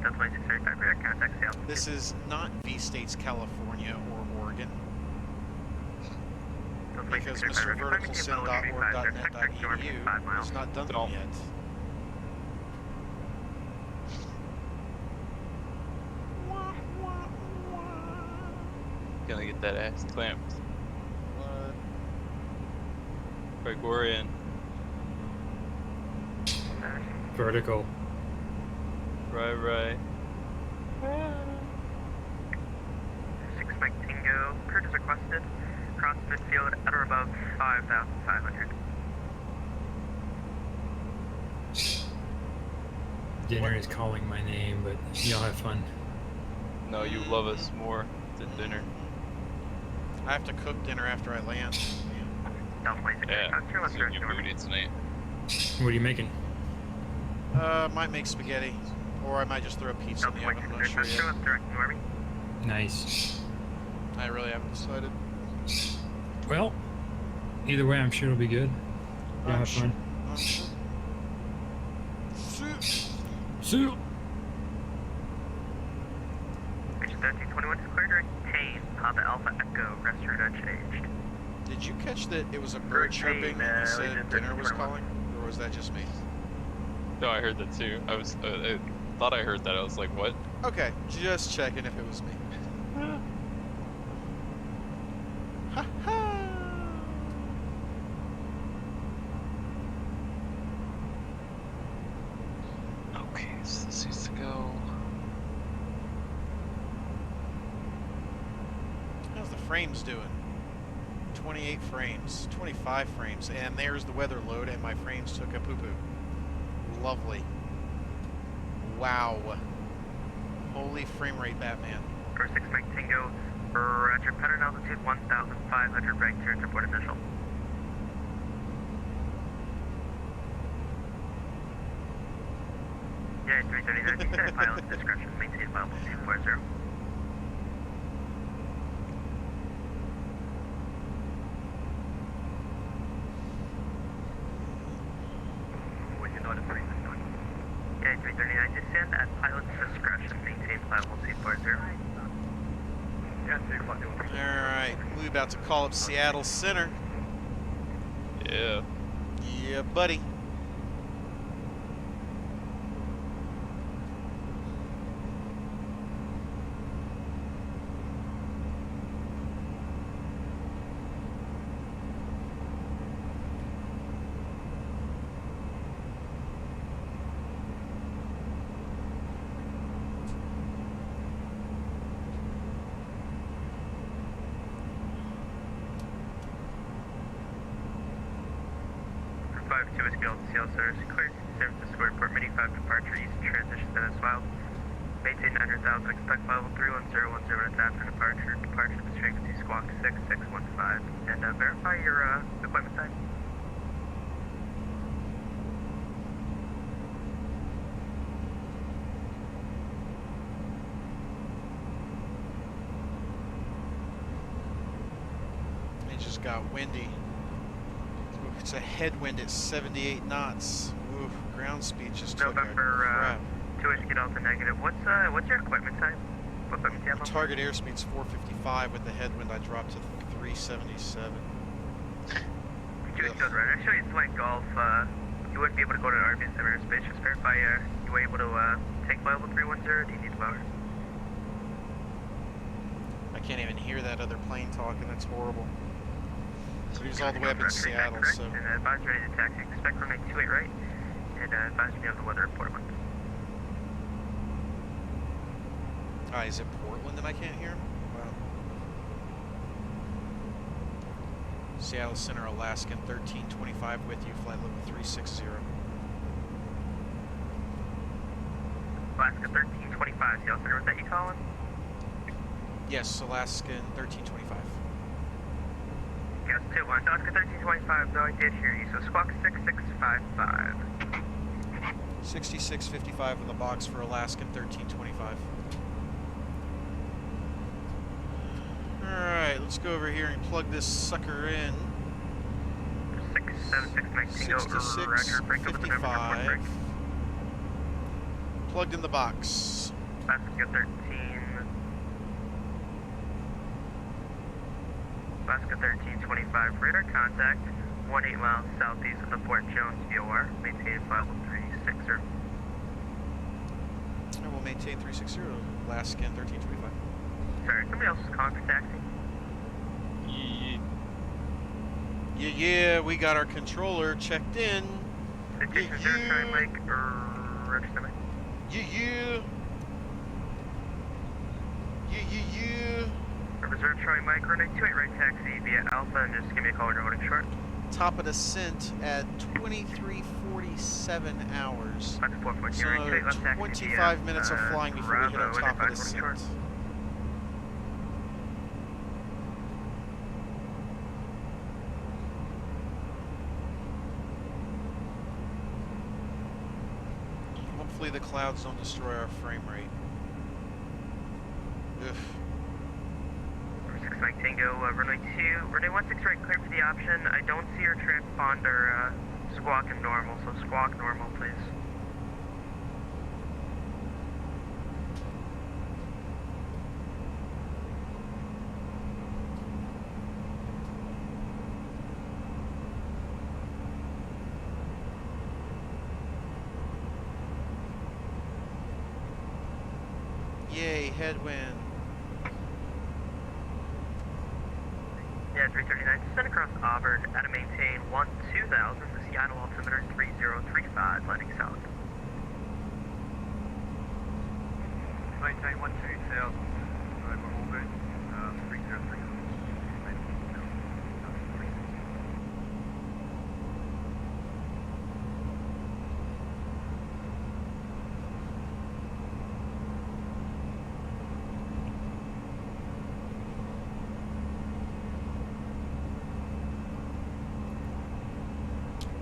Delta 2635, rear contact Seattle. This is not V-States, California, or Oregon. Because Mr. verticalsim.org.net.edu has not done them yet. Gonna get that ass clamped. What? Gregorian. Vertical. Right. 6 Mike Tango, cleared as requested. Cross midfield at or above 5,500. Dinner is calling my name, but y'all have fun. No, you love us more than dinner. I have to cook dinner after I land. Delta 2635, Yeah, turn left seen direction your north. booty tonight. What are you making? Might make spaghetti. Or I might just throw a pizza in Delta the oven, I'm not sure 2635, turn yet. left direction north. Nice. I really haven't decided. Well, either way, I'm sure it'll be good. Yeah, have fun. See you. Bridge 1321 is clear to retain. Papa Alpha Echo, rest route unchanged. Did you catch that it was a bird chirping and you said dinner was calling? Or was that just me? No, I heard that too. I thought I heard that. I was like, what? Okay, just checking if it was me. Ha ha! Okay, so this needs to go. How's the frames doing? 28 frames, 25 frames, and there's the weather load, and my frames took a poo-poo. Lovely. Wow. Holy frame rate, Batman. 46 Mike Tango, roger, pattern altitude 1,500, right turn, report initial. Yeah, 339, extended pilot's discretion, maintain viable 240. Yeah, 339, descend at pilot's discretion, maintain viable 240. Alright, we're about to call up Seattle Center. Yeah. Yeah, buddy. Seattle Center, clear San Francisco Airport, Mini 5 departure, east transition to as well. Maintain 900,000, expect level 31010 minutes after departure. Departure to frequency squawk 6615. And verify your equipment type. It just got windy. It's a headwind at 78 knots. Oof, ground speed just took a crap. 2 get Delta negative. What's your equipment type? What equipment do you have? Target airspeed's 455. With the headwind, I dropped to 377. 2 right. Actually, it's like golf. You wouldn't be able to go to an RV center airspace. Just verify you were able to take level 310. Do you need lower? I can't even hear that other plane talking. That's horrible. So he's all the way up in Seattle, so... And advise ready to taxi. Expect runway 28 right. And advise me of the weather report month. Is it Portland that I can't hear him? Wow. Seattle Center, Alaskan, 1325 with you, flight level 360. Alaska 1325, Seattle Center, was that you calling? Yes, Alaskan 1325. Yes, 2-1. Alaska 1325, though I did hear you, so squawk 6655. 6655 in the box for Alaskan 1325. Alright, let's go over here and plug this sucker in. 6655. Plugged in the box. Alaska 13. Alaska 1325, radar contact, 18 miles southeast of the Fort Jones VOR, maintain flight level 360. I will maintain 360, Alaskan 1325. Sorry, somebody else is calling for taxi? Yeah, we got our controller checked in. Citation 0, Charlie Mike, register Mike. Yeah. Reserve Charlie Mike, runway 28 right taxi via Alpha, and just give me a call when you're holding short. Top of descent at 23:47 hours. That's 4.0 So right, left taxi 25 minutes of flying before we hit our top of descent. Hopefully the clouds don't destroy our frame rate. Ugh. 6 Mike Tango, runway 2, runway 16 right, clear for the option. I don't see your transponder Squawk and normal, so squawk normal, please. Yay, headwind. Yeah, 339, send across Auburn at a maintain 12000, the Seattle altimeter 3035, landing south. Maintain 12000, we're all good, 303.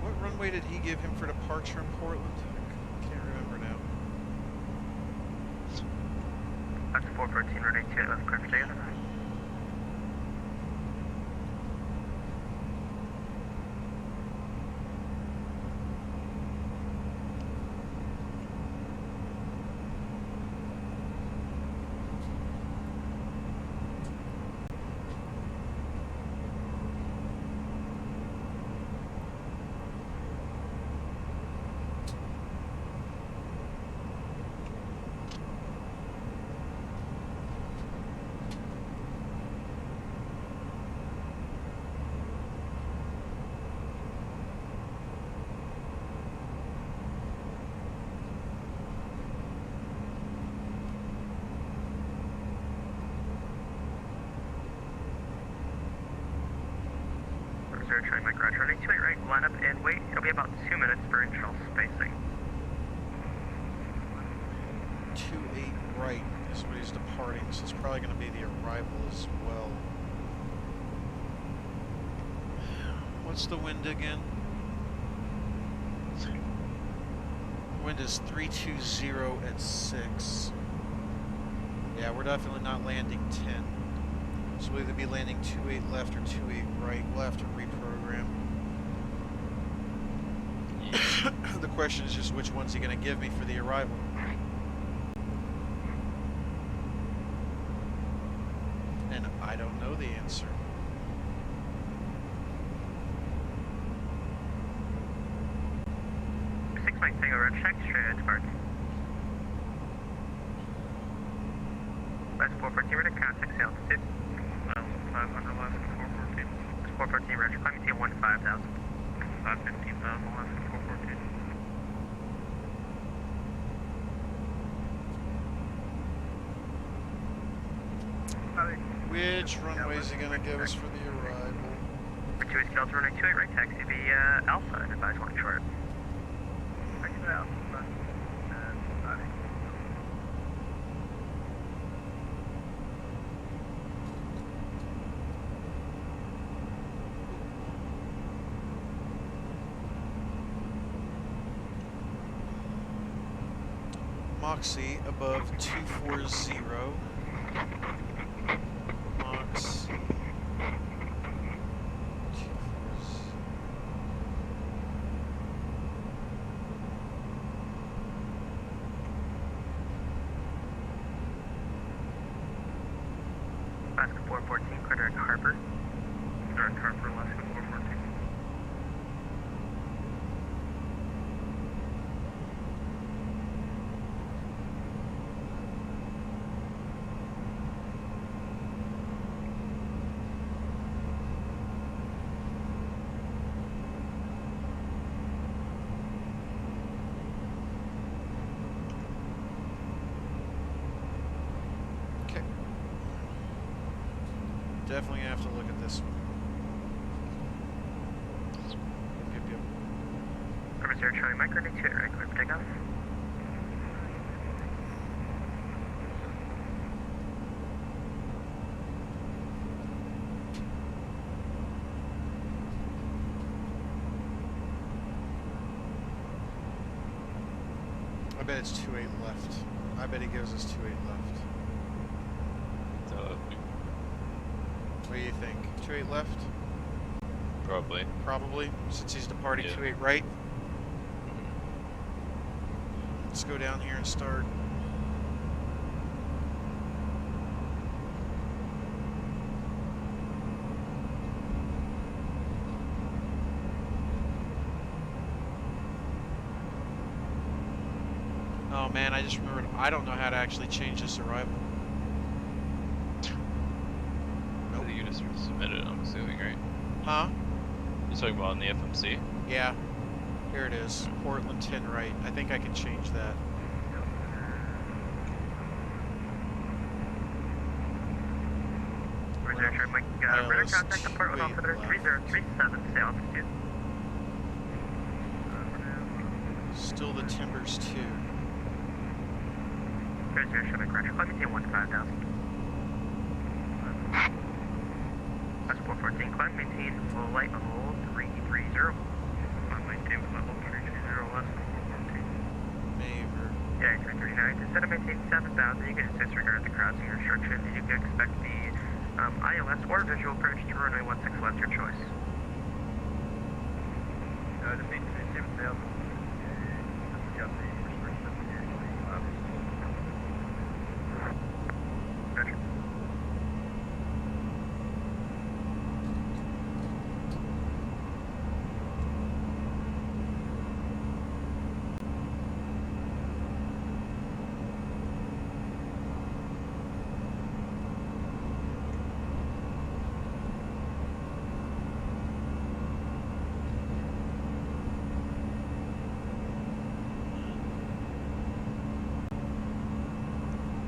What runway did he give him for departure in Portland? I can't remember now. That's 414, runway 2 left, clear for takeoff. Trying my garage running 28 right, line up and wait. It'll be about 2 minutes for internal spacing. 28 right is what he's departing, so it's probably going to be the arrival as well. What's the wind again? Wind is 320 at 6. Yeah, we're definitely not landing 10. So we'll either be landing 28 left or 28 right. We'll have to reprogram. The question is just which one's he going to give me for the arrival. And I don't know the answer. Tango Red, check straight at depart. West 414, ready to contact sail altitude. 500 left, 414. West 414, Roger, climbing to 15,000. 15,000 left, 414. Which runway is he going to give us for the arrival? For 2 East Delta, runway 28 right, taxi via Alpha, and advise 1 short. Moxie above 240. Moxie. 240. Alaska 414, clear direct Harper. Direct Harper, Alaska 414. Definitely have to look at this one. Yep. Purpose Air Charlie Mike, running 28 right, clear for takeoff. I bet it's 28 left. I bet he gives us 28 left. What do you think? 28 left? Probably. Probably, since he's departing Yeah. 28 right. Let's go down here and start. Oh man, I just remembered, I don't know how to actually change this arrival. Nope. You just submitted it, I'm assuming, right? Huh? You're talking about on the FMC? Yeah. Here it is. Portland 10 right. I think I can change that. Roger, Mike. Radar contact to Portland altimeter 3037, stay altitude. Still the Timbers 2. 30 Mike, Roger. Climb maintain 15,000. That's 414. Climb maintain full light level 330. Climb maintain level 330 less than 414. Maver. Yeah, 339. Instead of maintain 7,000, you can just disregard the crossing restriction, and you can expect the ILS or visual approach to runway 16 left, your choice. The maintain 7,000. Got the restriction. Roger.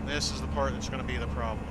This is the part that's going to be the problem.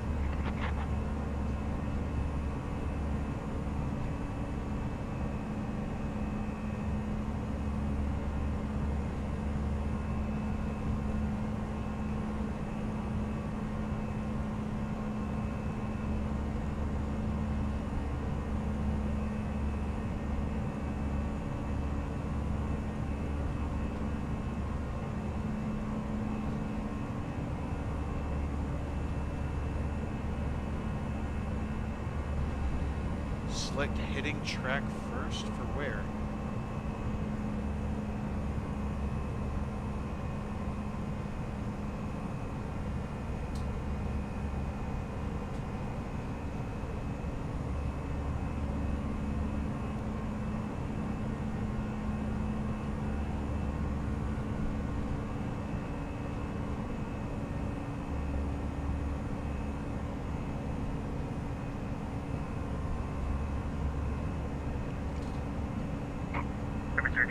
Select hitting track first for where?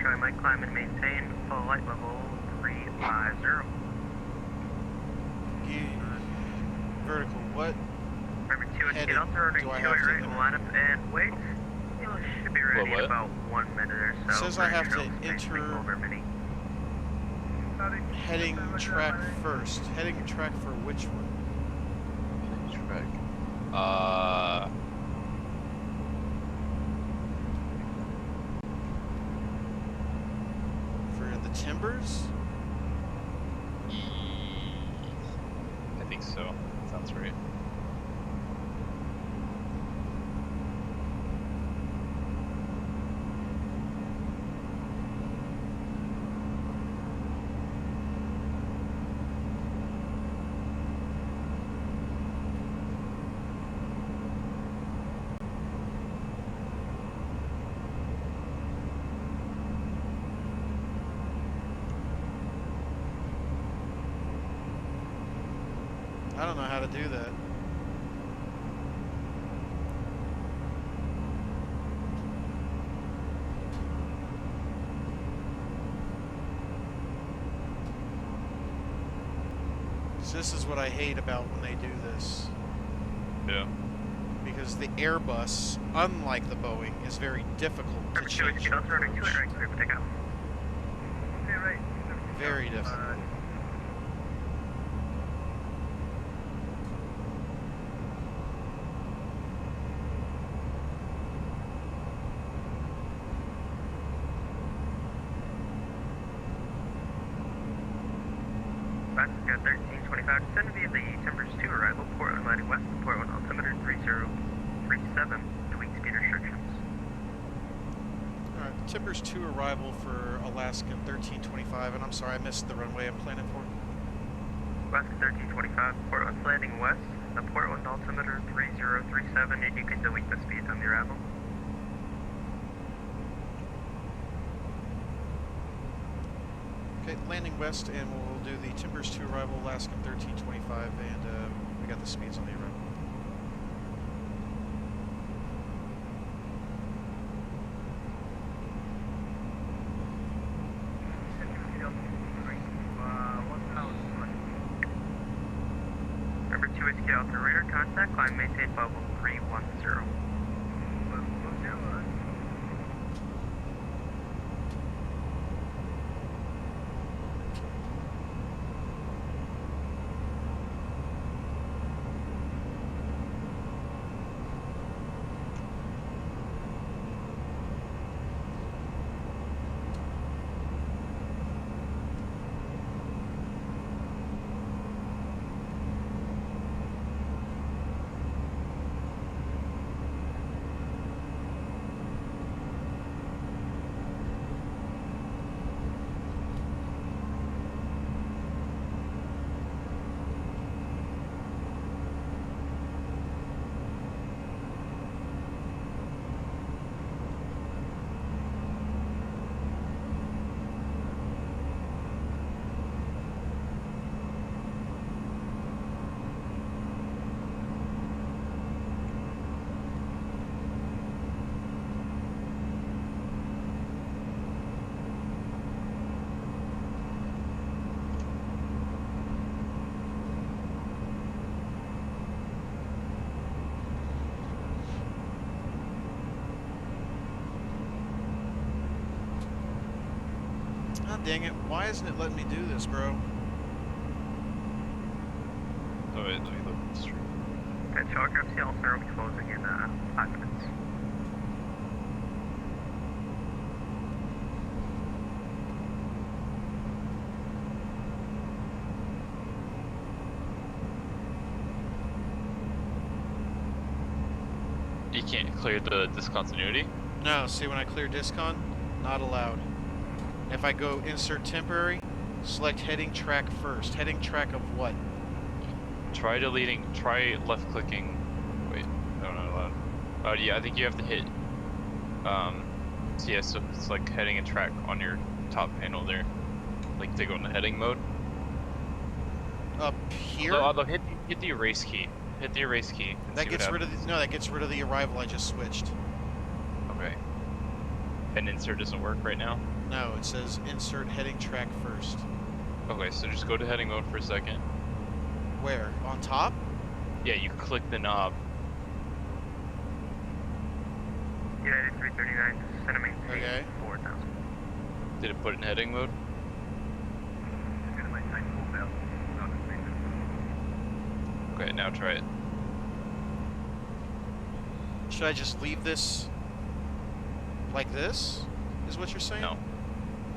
Charlie Mike, climb and maintain full light level 350. Vertical, what? Remember 2 and heading also running do I 2 have to right, enter? line up and wait. You should be ready in what? about 1 minute or so. It says I have to enter over mini. heading track first. Heading track for which one? Track. For the Timbers? I think so. Sounds right. I don't know how to do that. So this is what I hate about when they do this. Yeah. Because the Airbus, unlike the Boeing, is very difficult to change your approach. Very difficult. Alaska 1325, descend via the Timbers 2 arrival, Portland lighting west, Portland altimeter 3037, tweak speed restrictions. Timbers 2 arrival for Alaskan 1325, and I'm sorry, I missed the runway I'm planning for. Alaska 1325, Portland's landing west, the Portland altimeter 3037, and you can delete the speed on the arrival. Okay, landing west, and we'll do the Timbers 2 arrival, Alaskan 1325, and we got the speeds on the arrival. Number 2 is Delta radar contact, climb maintain bubble 310. God dang it, why isn't it letting me do this, bro? Oh wait, let me look at the street. The telegraph altimeter will be closing in 5 minutes. You can't clear the discontinuity? No, see when I clear discon, not allowed. If I go insert temporary, select heading track first. Heading track of what? Try left clicking. Wait, no, not allowed. Oh yeah, I think you have to hit, so yeah, so it's like heading and track on your top panel there. Like to go into heading mode. Up here? Although hit the erase key. Hit the erase key. That gets rid of the, no, that gets rid of the arrival I just switched. Okay. And insert doesn't work right now? No, it says insert heading track first. Okay, so just go to heading mode for a second. Where? On top? Yeah, you click the knob. United 339, center maintain Okay. 4000. Did it put it in heading mode? It's gonna maintain 4,000. Not Okay, now try it. Should I just leave this like this? Is what you're saying? No.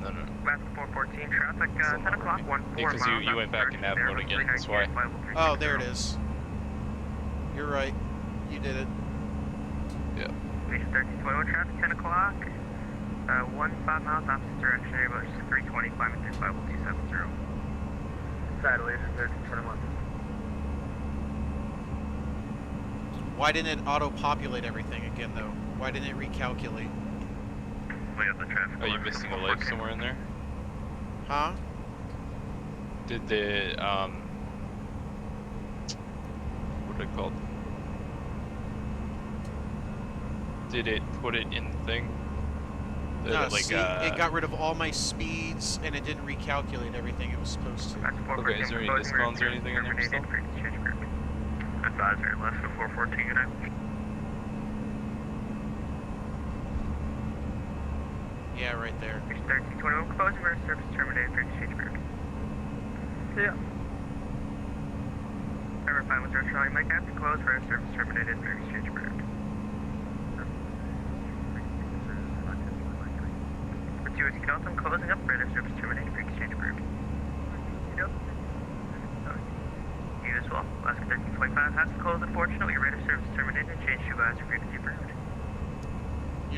No. Alaska 414 traffic, 10 o'clock, 14 Because miles. you went back in nav mode again, that's why. Oh, there it is. You're right. You did it. Yeah. Station 1321 traffic, 10 o'clock. 5 miles opposite direction, airboat 320, climbing through 51270. Satellite 1321. Why didn't it auto-populate everything again, though? Why didn't it recalculate? We have the traffic. Are you missing a leg somewhere in there? Huh? Did the, what are they called? Did it put it in the thing? No, see, it got rid of all my speeds, and it didn't recalculate everything it was supposed to. Okay, is there any discounts or anything in there still? Advisory, Alaska 414, good night. Yeah, right there. 1321, closing rear service terminated for exchange group. Yeah. Driver 5 was Charlie Mike after close, rear service terminated for exchange group. For 2 Whiskey Delta, closing up, radar service terminated for exchange group. Yep. You as well. Alaska 1325 has to close, unfortunately, radar service terminated, change to advisory group to be approved.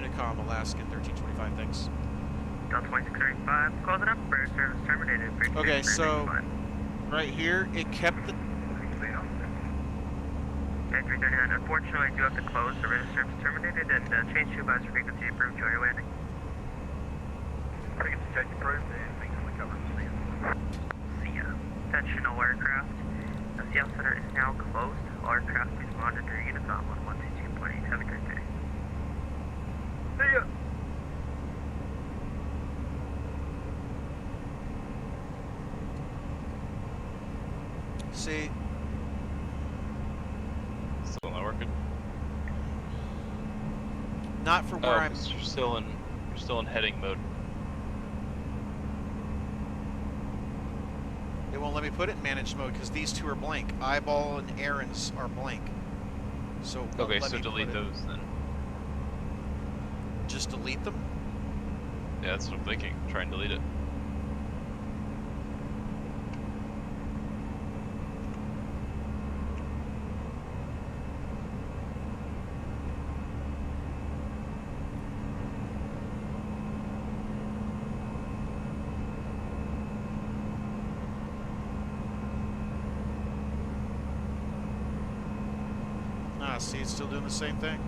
Unicom, Alaskan, 1325, thanks. Delta 2635, closing up, bird service terminated. Okay, so right here, it kept the... And 339, unfortunately, I do have to close. The radar service terminated and change to advisory frequency approved. Enjoy your landing. Frequency change approved and thanks for the cover. See ya. Attention all aircraft. The Seattle Center is now closed. All aircraft please monitor Unicom on 122.8. Have a great day. See ya! See, Still not working. not for where I'm... You're still in heading mode. It won't let me put it in managed mode because these two are blank. Eyeball and Aaron's are blank. So it won't Okay, let so me delete put it. those then. Just delete them? Yeah, that's what I'm thinking. Try and delete it. Ah, see, it's still doing the same thing.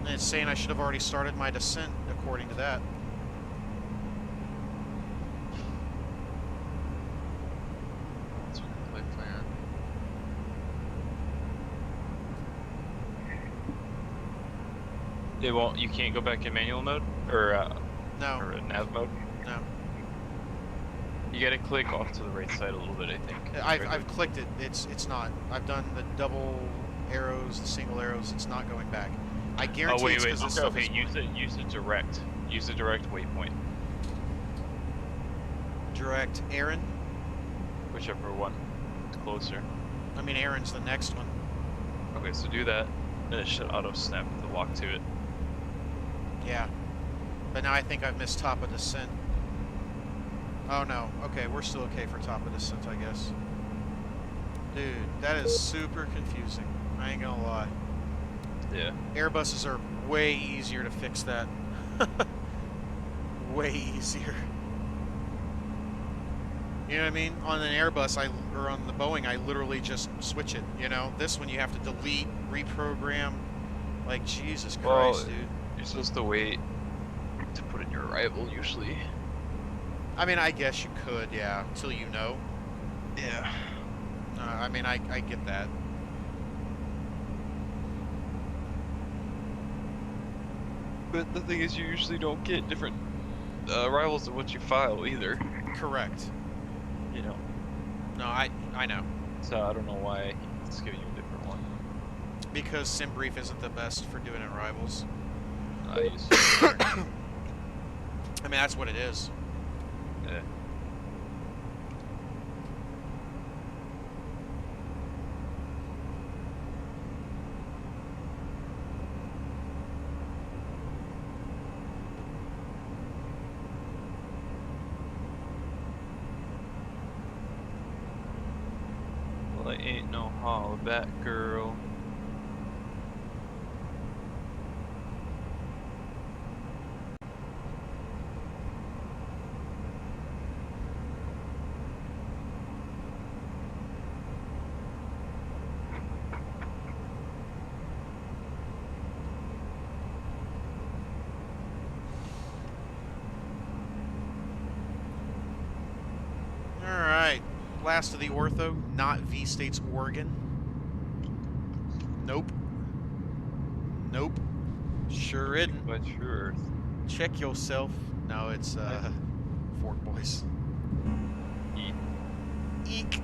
And it's saying I should have already started my descent according to that. That's what I plan. It won't. You can't go back in manual mode or No, or nav mode. no. You gotta click off to the right side a little bit, I think. I've clicked it. It's not. I've done the double arrows, the single arrows. It's not going back. I guarantee Oh wait, it's wait. because this Okay, stuff okay. is Use a direct waypoint. direct. Aaron. Whichever one is closer. I mean, Aaron's the next one. Okay, so do that, and it should auto snap the lock to it. Yeah. But now I think I've missed top of descent. Oh no. Okay, we're still okay for top of descent, I guess. Dude, that is super confusing. I ain't gonna lie. Yeah. Airbuses are way easier to fix that. Way easier. You know what I mean? On an Airbus, or on the Boeing, I literally just switch it. You know, this one you have to delete, reprogram. Like Jesus Christ, dude. You're supposed to wait to put in your arrival usually. I mean, I guess you could, yeah, until you know. Yeah. I mean, I get that. But the thing is, you usually don't get different arrivals than what you file either. Correct. You know. No, I know. So I don't know why it's giving you a different one. Because SimBrief isn't the best for doing arrivals. I use. I mean, that's what it is. Yeah. Well, I ain't no hollaback girl. Alright. Last of the ortho, not V-States, Oregon. Nope. Nope. Sure isn't. But sure. Check yourself. No, it's Fort Boys. Eat. Eek.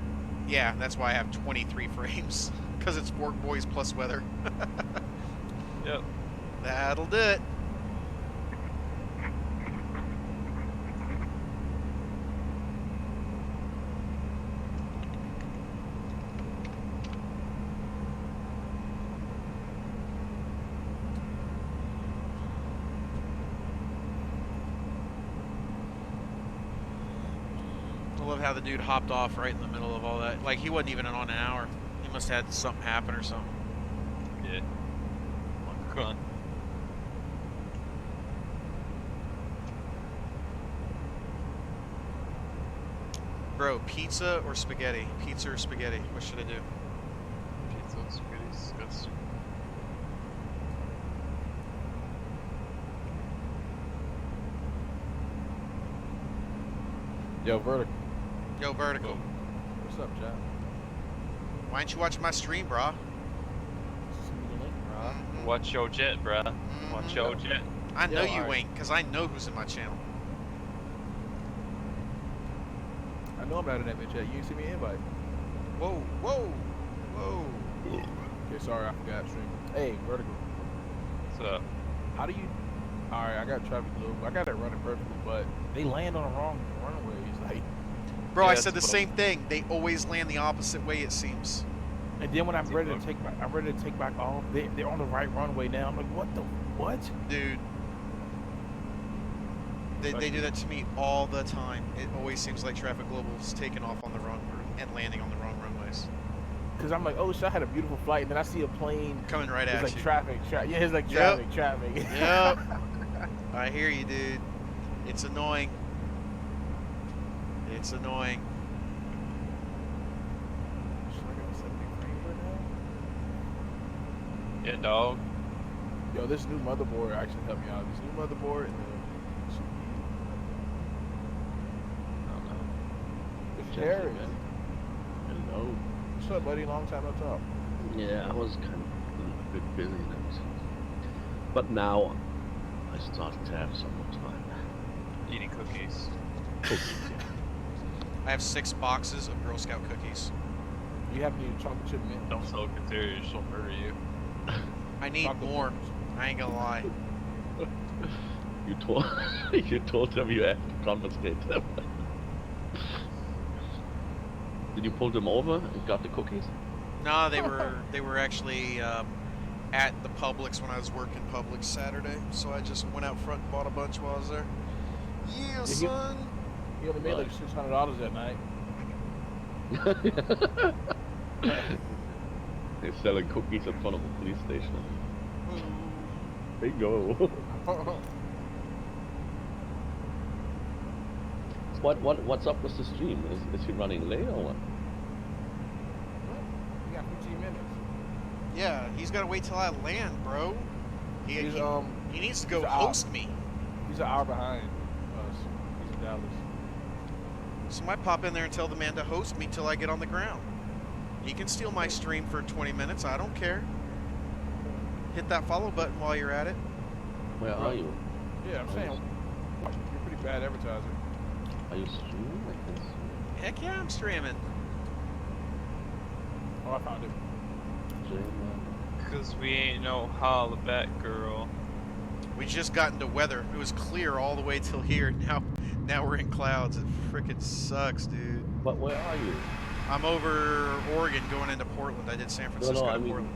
Yeah, that's why I have 23 frames. Because it's Fort Boys plus weather. Yep. That'll do it. I love how the dude hopped off right in the middle of all that. Like, he wasn't even on an hour. He must have had something happen or something. Bro, pizza or spaghetti? Pizza or spaghetti? What should I do? Pizza and spaghetti is disgusting. Yo, Vertical. Yo, Vertical. What's up, Jack? Why ain't you watching my stream, brah? Send me the link, bro. Watch your jet, bruh. Watch your jet. I know Yeah, you alright. ain't, because I know who's in my channel. I know I'm out of that bitch. You ain't send me an invite. Whoa, whoa, whoa. Okay, sorry, I forgot stream. Hey, Vertical. What's up? How do you? All right, I got traffic loop. I got it running perfectly, but they land on the wrong runway. It's like, Bro, Yeah, I said the that's what same thing. They always land the opposite way, it seems. and then when I'm ready to take back off, they're on the right runway now. I'm like, what? Dude. They do that to me all the time. It always seems like Traffic Global's taking off on the wrong and landing on the wrong runways. Because I'm like, oh shit, I had a beautiful flight, and then I see a plane. Coming right It's at like you. traffic. Yeah, it's like Yep. traffic. Yep. I hear you, dude. It's annoying. It's annoying. Should I go 70 frames right now? Yeah, dog. Yo, this new motherboard actually helped me out. This new motherboard and the I don't know. it's Harry. Hello. What's up, buddy? Long time no talk. Yeah, I was kind of a bit busy and everything. But now I started to have some more time. Eating cookies. I have 6 boxes of Girl Scout cookies. You have any chocolate chip mint? Don't sell containers, she'll murder you. I need Chocolate more. chips. I ain't gonna lie. You told you told them you have to confiscate them. Did you pull them over and got the cookies? No, they were actually at the Publix when I was working Publix Saturday. So I just went out front and bought a bunch while I was there. Yeah, son. He only made like $600 that night. They're selling cookies in front of a police station. Bingo. What's up with the stream? Is he running late or what? We got 15 minutes. Yeah, he's gotta wait till I land, bro. He needs to go he's host me. He's an hour behind us. He's in Dallas. So I might pop in there and tell the man to host me till I get on the ground. He can steal my stream for 20 minutes. I don't care. Hit that follow button while you're at it. Where are you? Yeah, I'm saying you're pretty bad advertiser. Are you streaming? I can see. Heck yeah, I'm streaming. Oh, I found it. Cause we ain't no holla back girl. We just got into weather. It was clear all the way till here. Now we're in clouds. It frickin' sucks, dude. But where are you? I'm over Oregon going into Portland. I did San Francisco I to mean- Portland.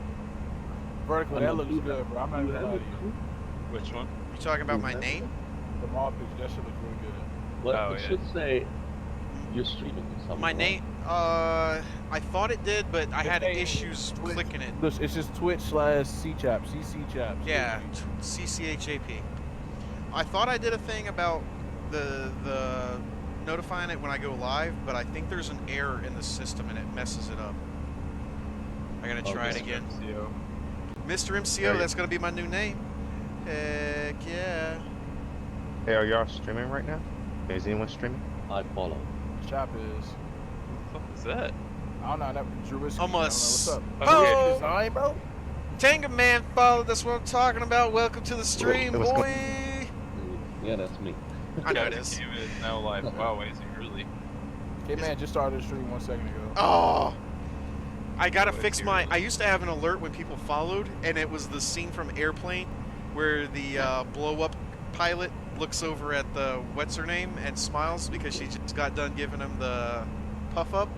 Vertical, I'm that not looks too good, bro. I'm not even gonna lie to you. Which one? You talking about my name? The mall pitch, that shit looks really good. Well, Oh, it yeah. should say you're streaming somewhere. My name? I thought it did, but I had Hey, issues Twitch. clicking it. Look, it's just Twitch/CChap, CCchap. Yeah, CCHAP. I thought I did a thing about the notifying it when I go live, but I think there's an error in the system and it messes it up. I gotta try it again. MCO. Mr. MCO, that's gonna be my new name. Heck yeah. Hey, are y'all streaming right now? Is anyone streaming? I follow. Chap is. What is that? I don't know, that Drew Risky. Almost. What's up? Oh! Weird design, bro? Tanga Man followed. That's what I'm talking about. Welcome to the stream, It was boy. Yeah, that's me. I know it is. Game is now live. Wow, is he really? K-Man just started the stream 1 second ago. Oh, I gotta Oh, fix it's my. here. I used to have an alert when people followed, and it was the scene from Airplane, where the blow-up pilot looks over at the what's her name and smiles because she just got done giving him the puff up.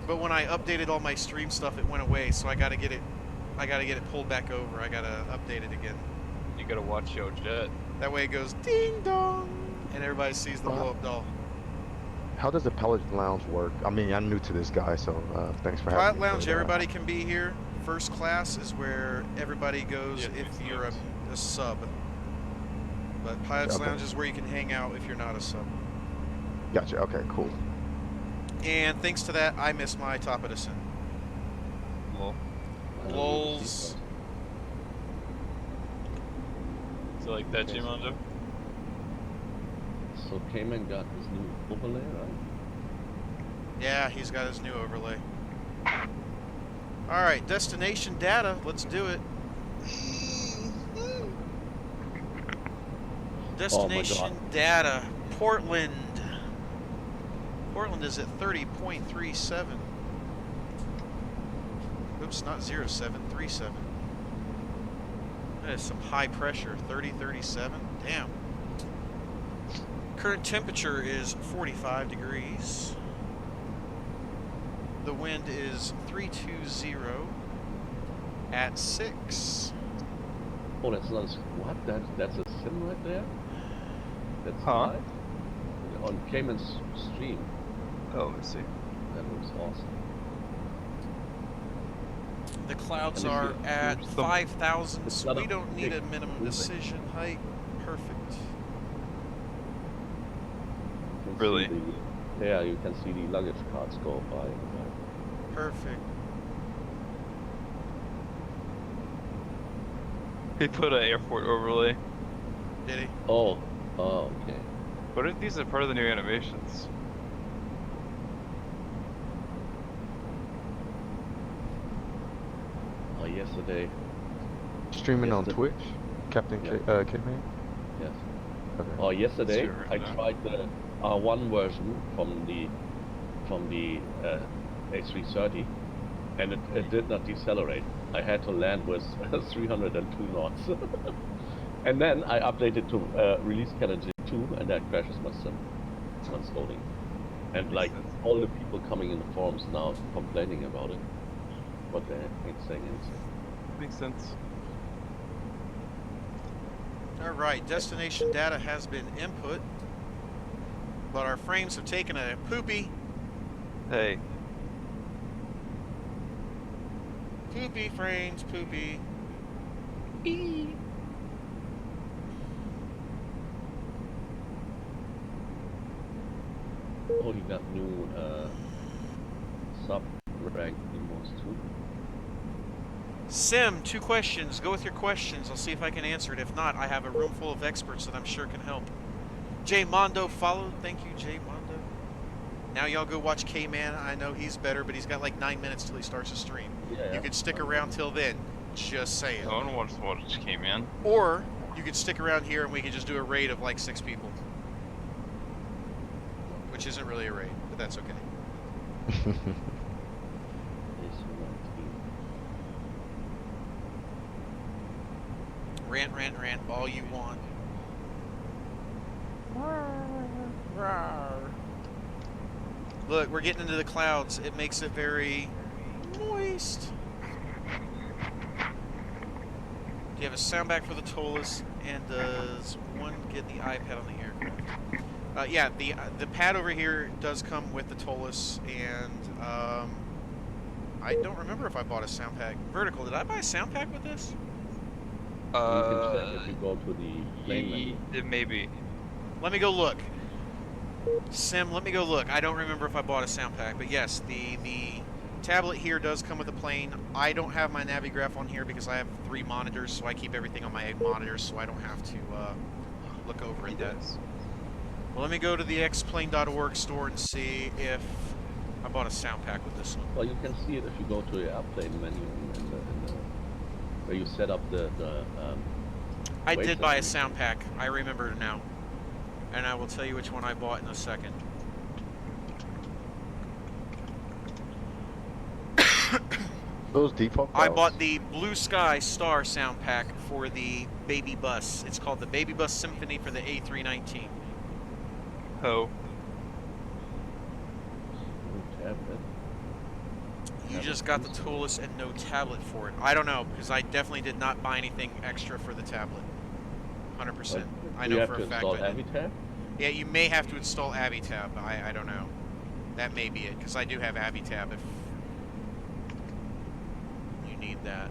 But when I updated all my stream stuff, it went away. So I gotta get it. I gotta get it pulled back over. I gotta update it again. You gotta watch your jet. That way it goes ding dong, and everybody sees the blow-up doll. How does the Pilot Lounge work? I mean, I'm new to this guy, so thanks for having Pilot me. Lounge, but, everybody can be here. First class is where everybody goes Yeah, if it's you're a sub. But Pilot's Lounge is where you can hang out if you're not a sub. Gotcha. Okay, cool. And thanks to that, I missed my top of descent. Lol. Lols. So like that, J-Mondo? So Cayman got his new overlay, right? Yeah, he's got his new overlay. Alright, destination data. Let's do it. Destination data. Portland. Portland is at 30.37. Oops, not 0737. That is some high pressure. 3037. Damn. Current temperature is 45 degrees. The wind is 320 at 6. Oh, that's not what? That's a sim right there. That's Huh? live on Cayman's stream. Oh, let me see. That looks awesome. The clouds And if are you- at some- 5,000, it's so not we a don't need big a minimum movement. decision height. Perfect. You can Really? see yeah, you can see the luggage carts go by. Perfect. He put an airport overlay. Did he? Oh, okay. What if these are part of the new animations? Yesterday. Streaming on Yesterday- Twitch, Captain Yeah. K-Man? Yes. Okay. Yesterday Sure, I no. tried the R1 version from the A330, and it did not decelerate. I had to land with 302 knots, and then I updated to release calendar 2, and that crashes my sim. It's not loading, and like all the people coming in the forums now complaining about it, but they ain't saying anything. Makes sense. Alright, destination data has been input, but our frames have taken a poopy. Hey, Poopy frames, poopy. Oh, you got new sub rank emos too. Sim, 2 questions. Go with your questions. I'll see if I can answer it. If not, I have a room full of experts that I'm sure can help. J Mondo followed. Thank you, J Mondo. Now y'all go watch K-Man. I know he's better, but he's got like 9 minutes till he starts a stream. Yeah. You could stick around till then. Just saying. no one wants to watch K-Man. Or you could stick around here and we could just do a raid of like 6 people. Which isn't really a raid, but that's okay. Rant, rant, rant, all you want. Look, we're getting into the clouds. It makes it very moist. Do you have a sound back for the ToLiss? And does one get the iPad on the aircraft? Yeah, the pad over here does come with the ToLiss, and I don't remember if I bought a sound pack. Vertical, did I buy a sound pack with this? You can check if you go to the plane menu. It may be. Let me go look. Sim, let me go look. I don't remember if I bought a sound pack, but yes, the tablet here does come with a plane. I don't have my Navigraph on here because I have 3 monitors, so I keep everything on my monitors, so I don't have to look over at that. Well, let me go to the xplane.org store and see if I bought a sound pack with this one. Well, you can see it if you go to the airplane menu in the where you set up the I weights did buy a and sound pack. I remember it now. And I will tell you which one I bought in a second. Those default I files. bought the Blue Sky Star sound pack for the Baby Bus. It's called the Baby Bus Symphony for the A319. Oh. tablet. You just got the ToLiss and no tablet for it. I don't know, because I definitely did not buy anything extra for the tablet. 100%. I know for a fact I did. Avitab? Yeah, you may have to install Avitab. I don't know. That may be it, because I do have Avitab if you need that.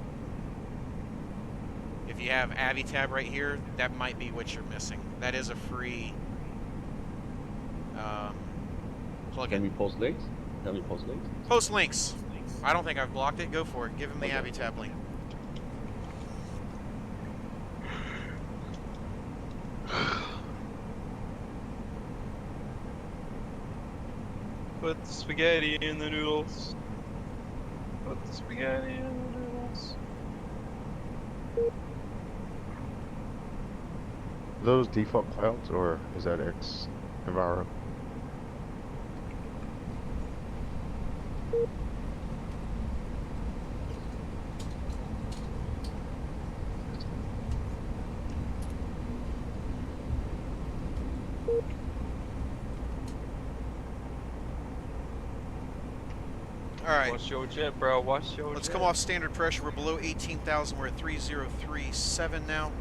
If you have Avitab right here, that might be what you're missing. That is a free Plug Can in. we post links? Can we post links? Post links. I don't think I've blocked it. Go for it. Give him the Okay. Avitab link. Put the spaghetti in the noodles. Put the spaghetti in the noodles. Are those default clouds or is that X Enviro? Alright. Watch your jet, bro. Watch your Let's jet. come off standard pressure. We're below 18,000. We're at 3037 now.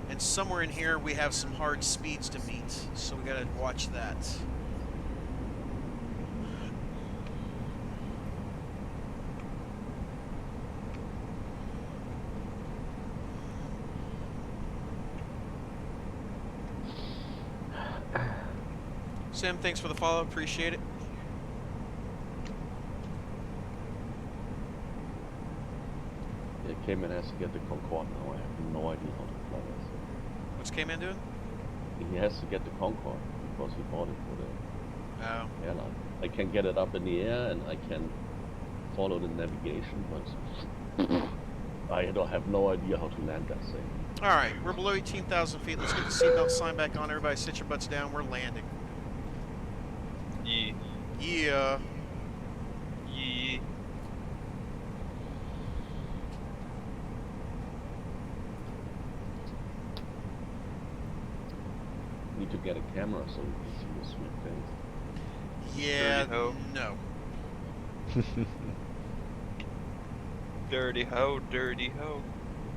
And somewhere in here we have some hard speeds to meet, so we gotta watch that. Sim, thanks for the follow. Appreciate it. Yeah, Cayman has to get the Concorde now. I have no idea how to fly this. What's K-Man doing? He has to get the Concorde because he bought it for the Oh. airline. I can get it up in the air and I can follow the navigation, but I don't have no idea how to land that thing. Alright, we're below 18,000 feet. Let's get the seatbelt sign back on. Everybody sit your butts down. We're landing. Yee. Yeah. Yee. Need to get a camera so we can see the sweet face. Yeah, Dirty hoe. no. Dirty hoe, dirty hoe.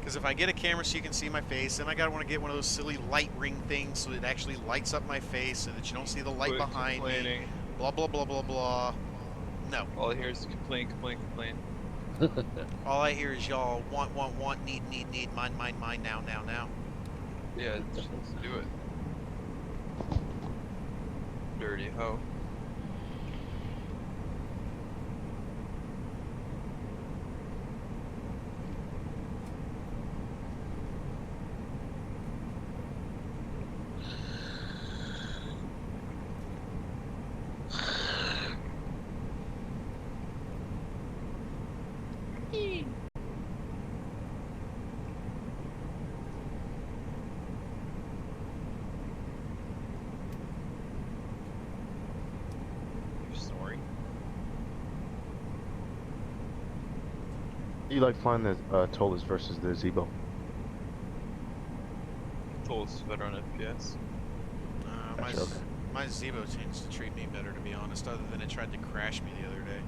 Because if I get a camera so you can see my face, then I gotta want to get one of those silly light ring things so it actually lights up my face so that you don't see the light Quit behind complaining. me. Blah, blah, blah, blah, blah. No. All I hear is complain, complain, complain. All I hear is y'all want, need, mine, now. Yeah, just let's do it. Dirty hoe. You're snoring? You like flying the ToLiss versus the Zebo? ToLiss is better on FPS. My, Gotcha, okay. my Zebo tends to treat me better, to be honest, other than it tried to crash me the other day.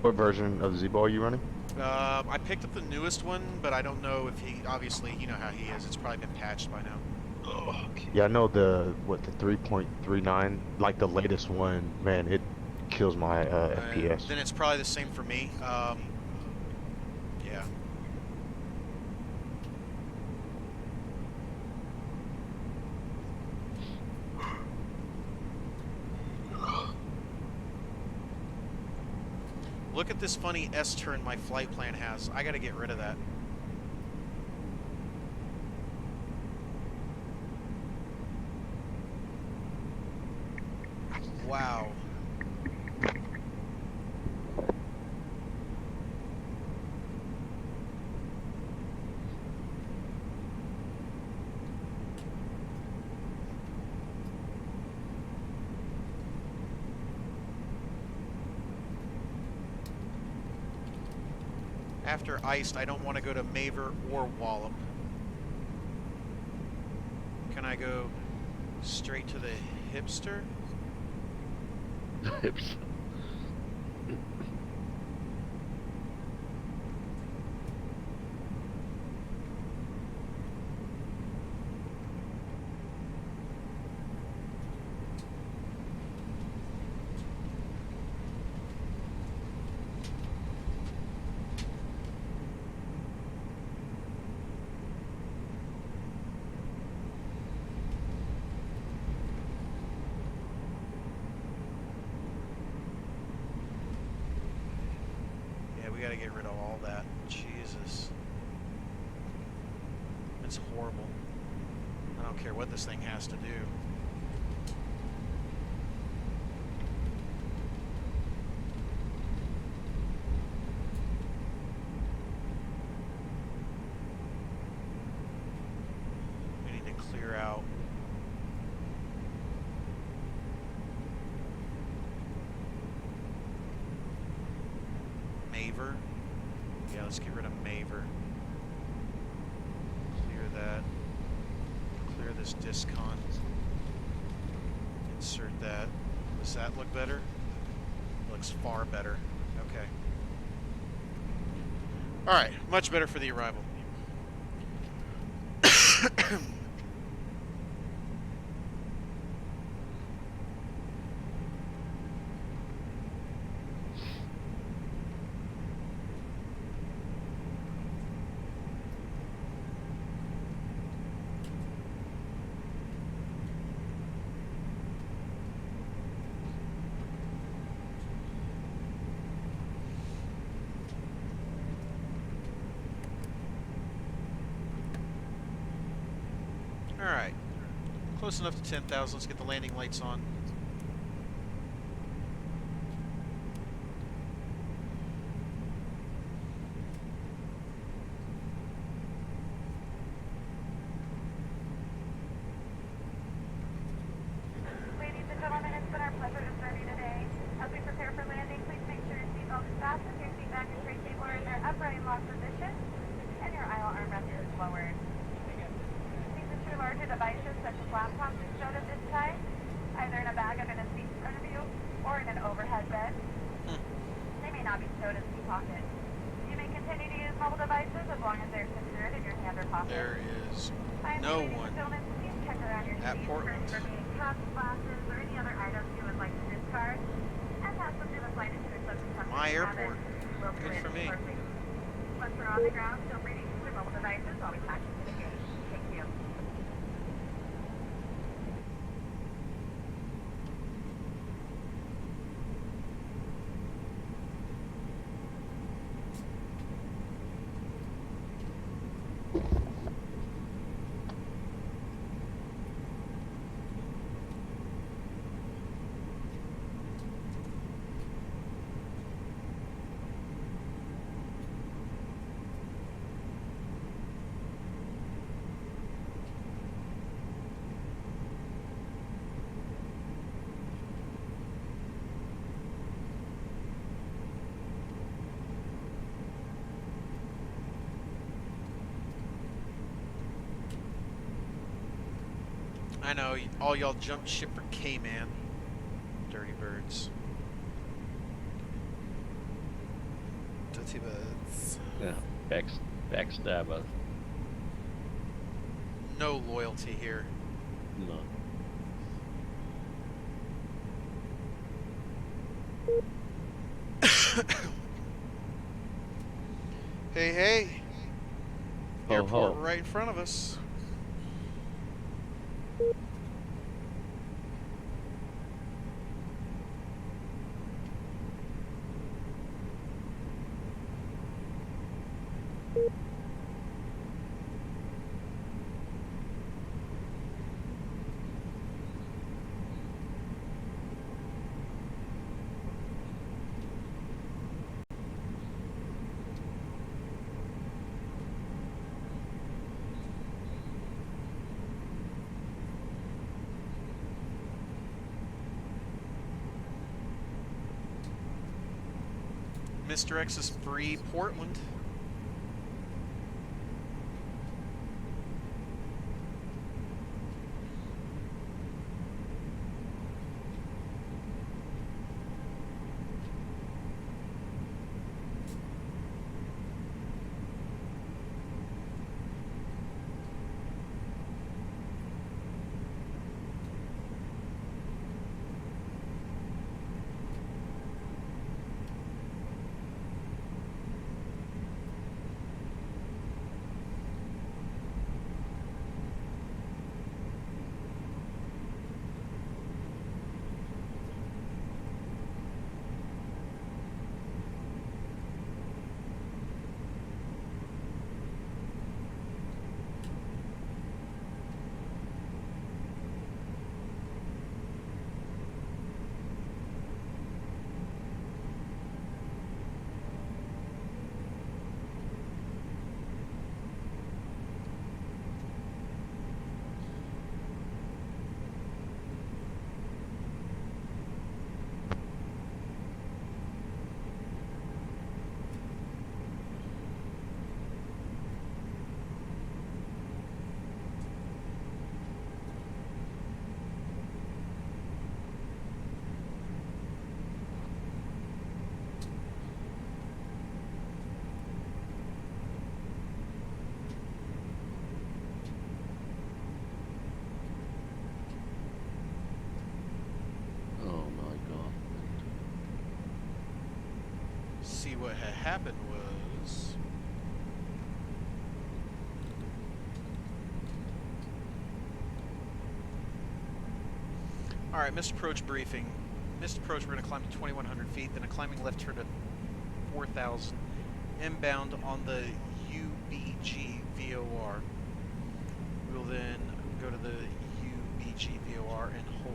What version of the Zebo are you running? I picked up the newest one, but I don't know if he, obviously, you know how he is. It's probably been patched by now. Oh, okay. Yeah, I know the 3.39, like the latest one, man, it kills my FPS. Then it's probably the same for me. Yeah. Look at this funny S-turn my flight plan has. I gotta get rid of that. Wow. After iced, I don't want to go to Maver or Wallop. Can I go straight to the hipster? Hips. we gotta get rid of all that. Jesus. It's horrible. I don't care what this thing has to do. We need to clear out. Maver. Yeah, let's get rid of Maver. Clear that. Clear this discon. Insert that. Does that look better? Looks far better. Okay. Alright, much better for the arrival. Alright. Close enough to 10,000. Let's get the landing lights on. Ladies and gentlemen, it's been our pleasure to serve you today. As we prepare for landing, please make sure your seatbelt is fastened, your seat back and tray table are in their upright and locked position, and your aisle armrest is lowered. Please ensure larger devices such as laptops are stowed at this time, either in a bag under the seat in front of you or in an overhead bed. They may not be stowed in seat pockets. You may continue to use mobile devices as long as they're secured in your hand or pocket. There is no one at Portland. Cups, glasses, or any other items you would like to discard, and pass them through the flight attendant so My airport. Good for me. Once we're on the ground, feel free to use your mobile devices while we pack you to the gate. Thank you. I know, all y'all jumped ship for K-Man. Dirty birds. Dirty birds. Yeah, backstabber. No loyalty here. No. Hey, hey. Ho, Airport ho. right in front of us. Mr. X is free Portland. what had happened was... Alright, missed approach briefing. Missed approach, we're going to climb to 2,100 feet, then a climbing left turn to 4,000. Inbound on the UBG VOR. We will then go to the UBG VOR and hold.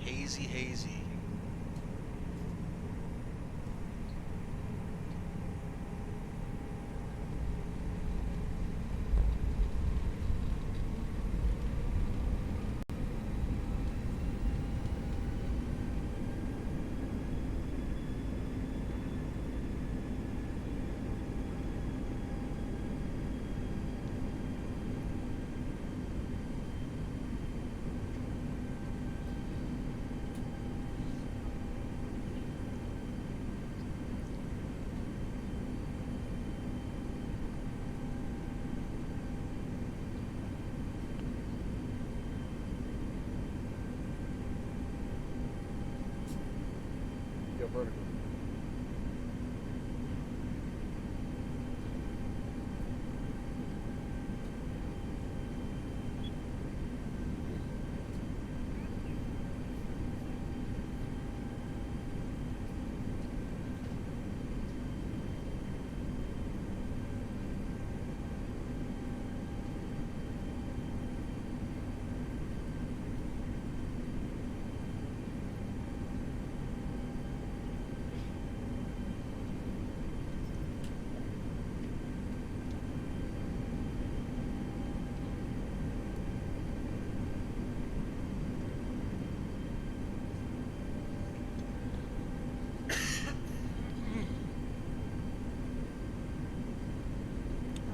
Hazy, hazy. Go vertical.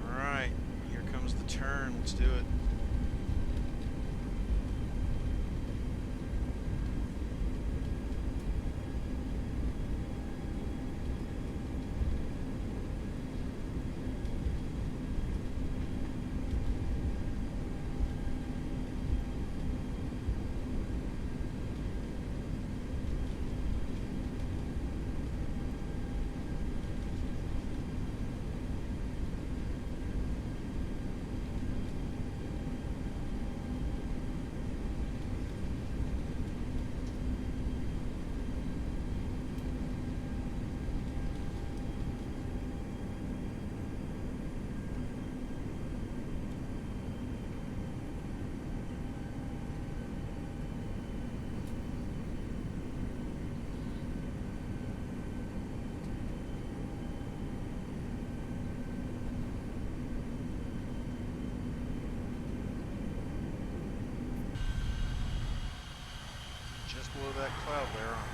Alright, here comes the turn. Let's do it. Just below that cloud there, aren't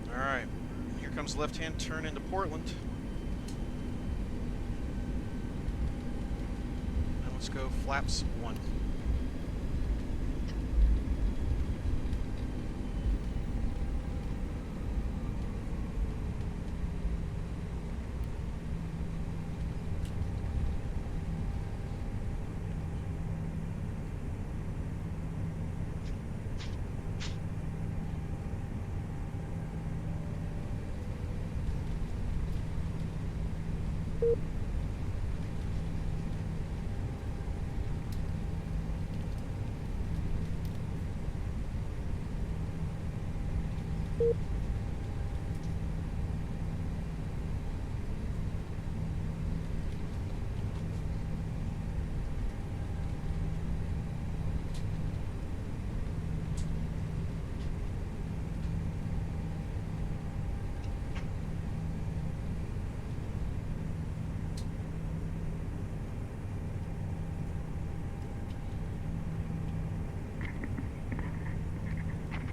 we? Alright, here comes left-hand turn into Portland. Now let's go flaps 1.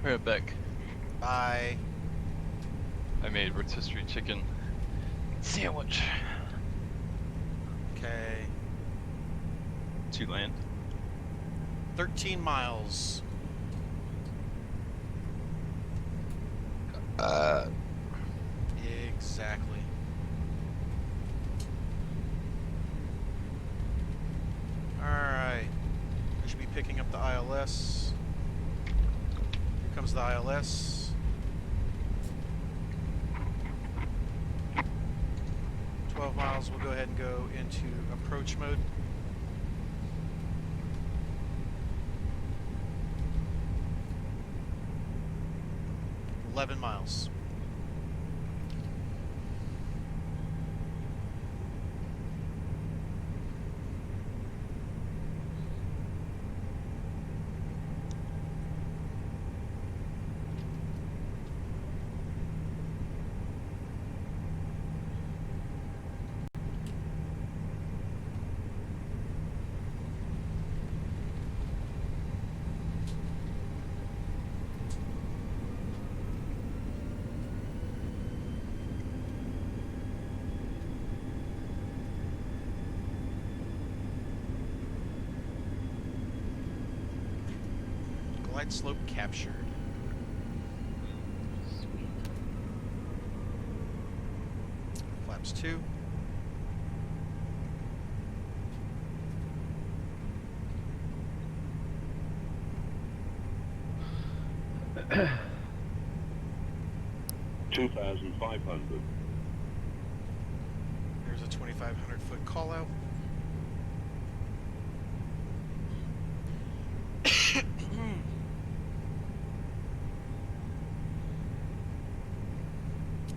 Right back. Bye. I made rotisserie chicken sandwich. Okay. To land. 13 miles. Exactly. Alright. We should be picking up the ILS. Here comes the ILS. 12 miles, we'll go ahead and go into approach mode. $11 miles. Glide slope captured. Flaps 2. $2,500. There's a 2,500-foot call out.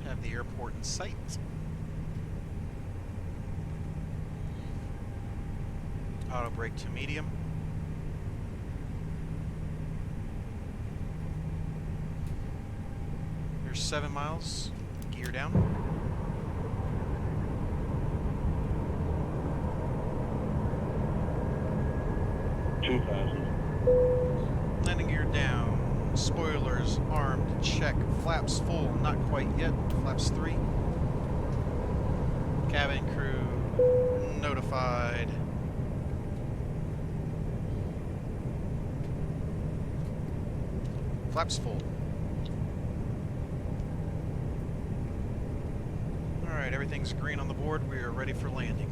Have the airport in sight. Auto brake to medium. There's 7 miles. Gear down. Landing gear down. Spoilers armed. Check. Flaps full. Not quite yet. Flaps 3. Cabin crew notified. Flaps full. Alright, everything's green on the board. We are ready for landing.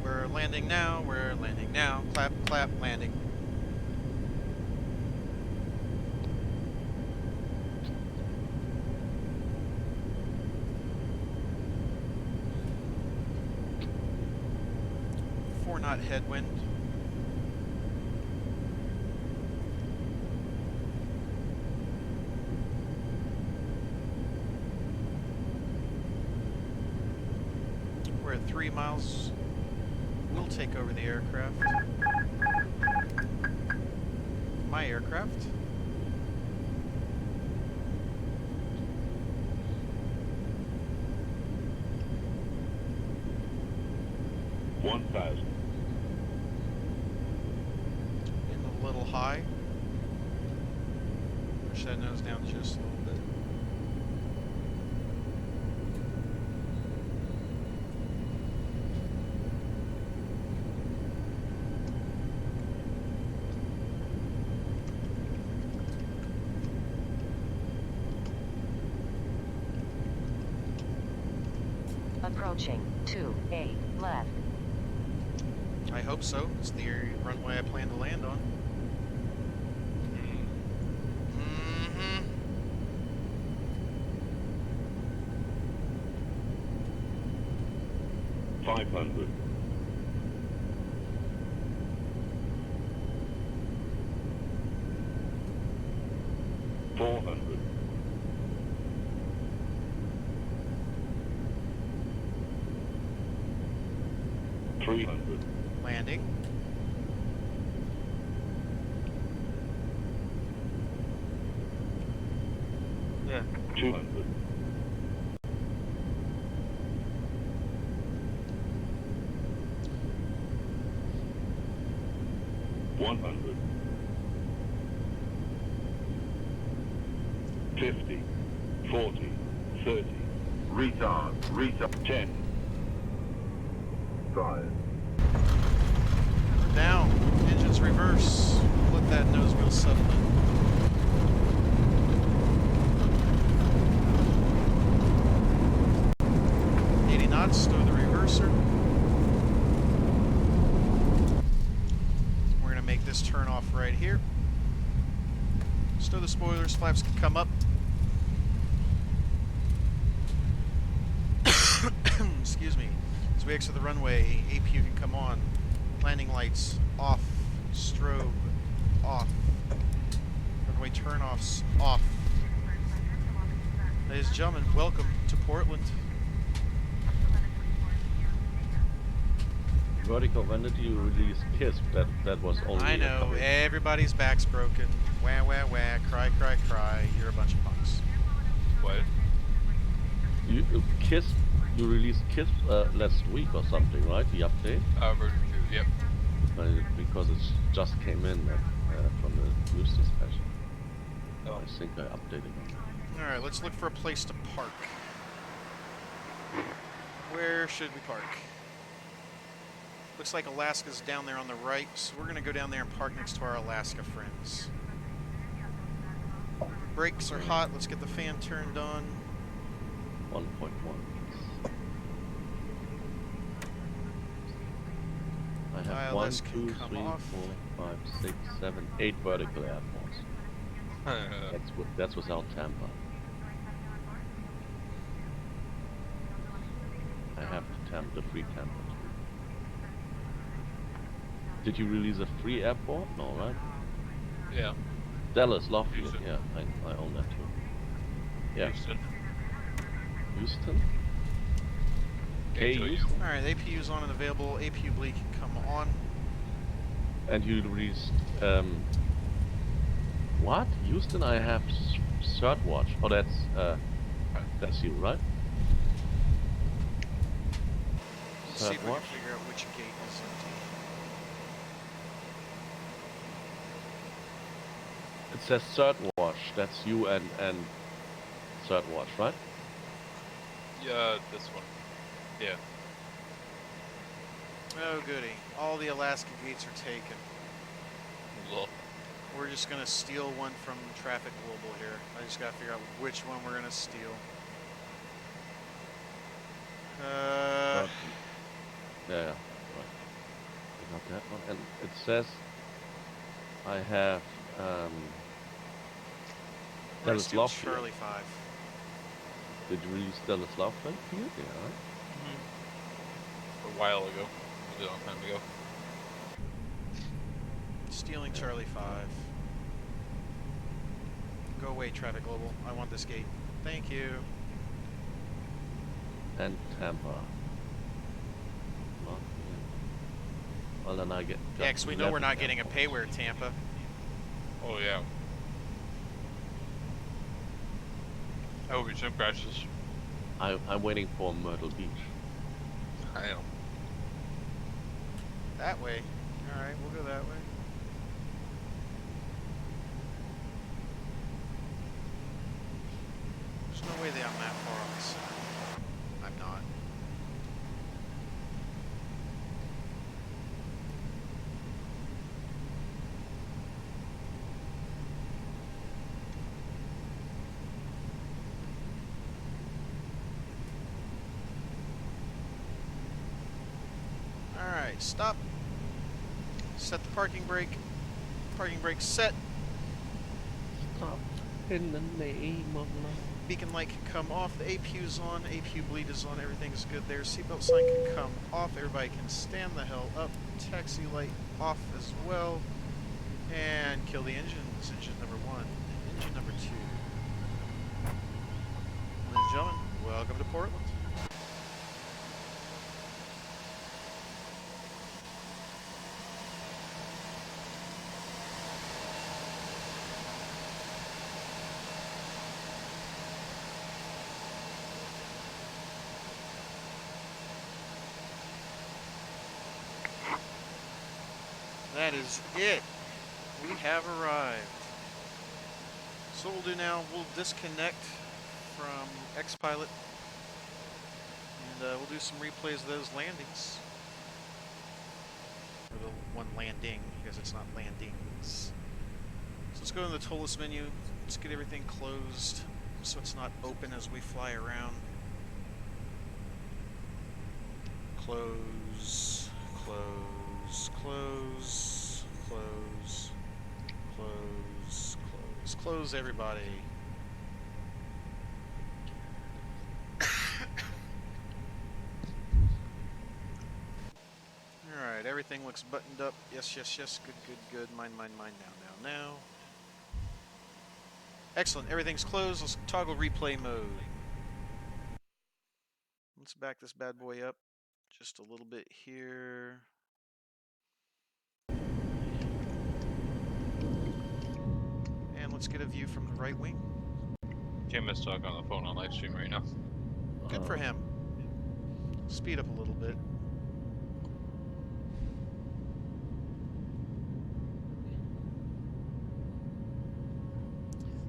We're landing now, we're landing now. Clap, clap, landing. Four knot headwind. We're at 3 miles. We'll take over the aircraft. My aircraft. $1,000. In a little high. Push that nose down just a little bit. Approaching 2A left. I hope so. It's the runway I plan to land on. Mm-hmm. 500. $400. 300. Landing. Yeah. 200. $100. 50, 40, 30. Retard. 10. 5. We're down. Engines reverse. Let that nose wheel settle in. 80 knots, stow the reverser. We're gonna make this turn off right here. Stow the spoilers, flaps can come up. Excuse me. As we exit the runway, APU can come on. Landing lights off. Strobe off. Runway turn-offs off. Ladies and gentlemen, welcome to Portland. Vertical, when did you release KISS? That was only. I know, everybody's back's broken. Wah, wah, wah, cry, cry, cry. You're a bunch of punks. What? You KISS. You released KISS last week or something, right? The update. Version 2. Yep. Because it just came in from the news dispatch. Oh. I think I updated it. Alright, let's look for a place to park. Where should we park? Looks like Alaska's down there on the right, so we're going to go down there and park next to our Alaska friends. Brakes are hot, let's get the fan turned on. 1.1. I have ILS 1, can 2, come 3, off. 4, 5, 6, 7, 8 vertical airports. That's without Tampa. I have the free Tampa too. Did you release a free airport? No, right? Yeah. Dallas, Lofty. Houston. Yeah, I own that too. Yeah. Houston. Houston? Hey, Houston. Alright, the APU's on and available. APU bleed can come on. And you released, what? Houston, I have third watch. Oh, that's you, right? Let's see if we watch? can figure out which gate is empty. It says third watch. That's you and third watch, right? Yeah, this one. Yeah. Oh goody, all the Alaska gates are taken. Lol. We're just gonna steal one from Traffic Global here. I just gotta figure out which one we're gonna steal. Yeah, right. I got that one. And it says I have we're gonna Dallas steal Lofty. Charlie 5. Did you release Dallas Lofty? Yeah, right? A while ago. A long time ago. Stealing Charlie 5. Go away, Traffic Global. I want this gate. Thank you. And Tampa. Well, then I get. Yeah, 'cause we know we're not getting a payware, Tampa. Oh yeah. I hope your sim crashes. I'm waiting for Myrtle Beach. I know. That way. Alright, we'll go that way. There's no way that I'm that far on the side. I'm not. Alright, stop. Set the parking brake. Parking brake set. Stop in the name of love. Beacon light can come off. The APU's on. APU bleed is on. Everything's good there. Seatbelt sign can come off. Everybody can stand the hell up. Taxi light off as well. And kill the engines. Engine number 1. Engine number 2. Ladies and gentlemen, welcome to Portland. that is it. We have arrived. So what we'll do now, we'll disconnect from X-Pilot and we'll do some replays of those landings. Or the one landing, because it's not landings. So let's go to the ToLiss menu. Let's get everything closed so it's not open as we fly around. Close, close, close, close, close, close, close everybody. Alright, everything looks buttoned up. Yes, yes, yes. Good, good, good. Mine, mine, mine. Now, now, now. Excellent. Everything's closed. Let's toggle replay mode. Let's back this bad boy up just a little bit here. And let's get a view from the right wing. Kim is talking on the phone on live stream right now. Good for him. Speed up a little bit.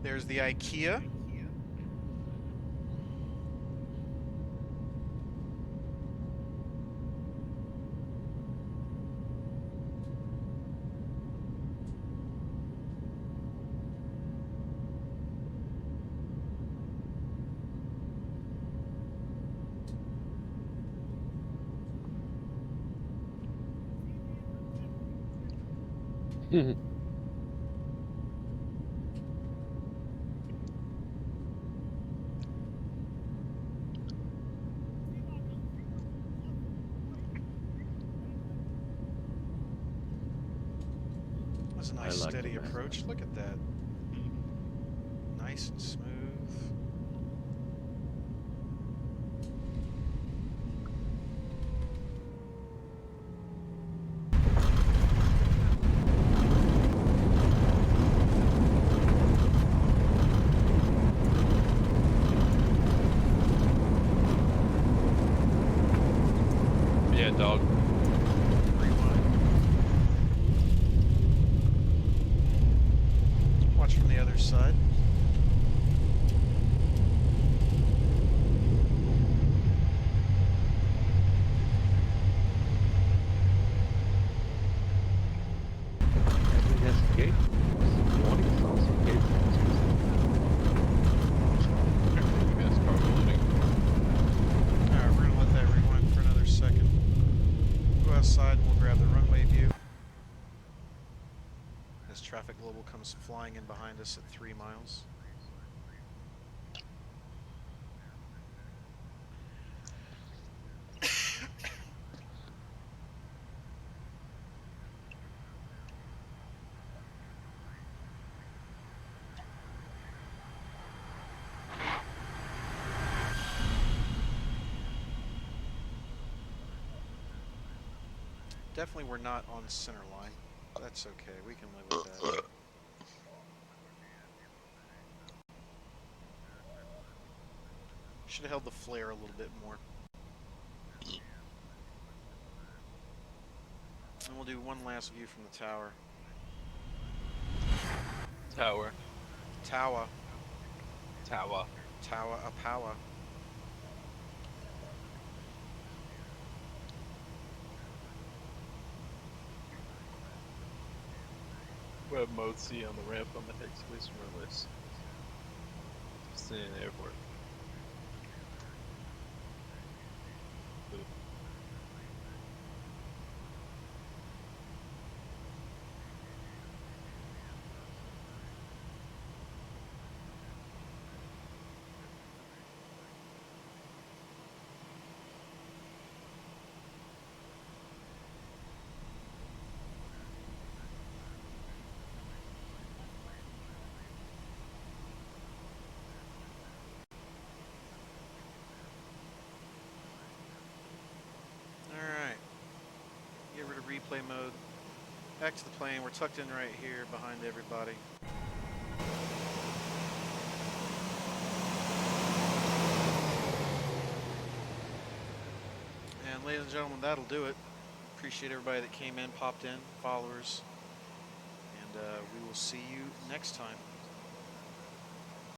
There's the IKEA. That's a nice like steady the map. approach. Look at that. Nice and smooth. Yeah, dog. Watch from the other side. Yes, gate. Warning sounds of gate. Alright, we're gonna let that rewind for another second. Go outside and we'll grab the runway view. As traffic global comes flying in behind us at 3 miles. Definitely we're not on center line. That's okay, we can live with that. Should have held the flare a little bit more. And we'll do one last view from the tower. Tower. Tower. Tower. Tower of power. Web mode C on the ramp on the Higgs Space runways. Stay in the airport. replay mode. Back to the plane. We're tucked in right here behind everybody. And ladies and gentlemen, that'll do it. Appreciate everybody that came in, popped in, followers, and we will see you next time.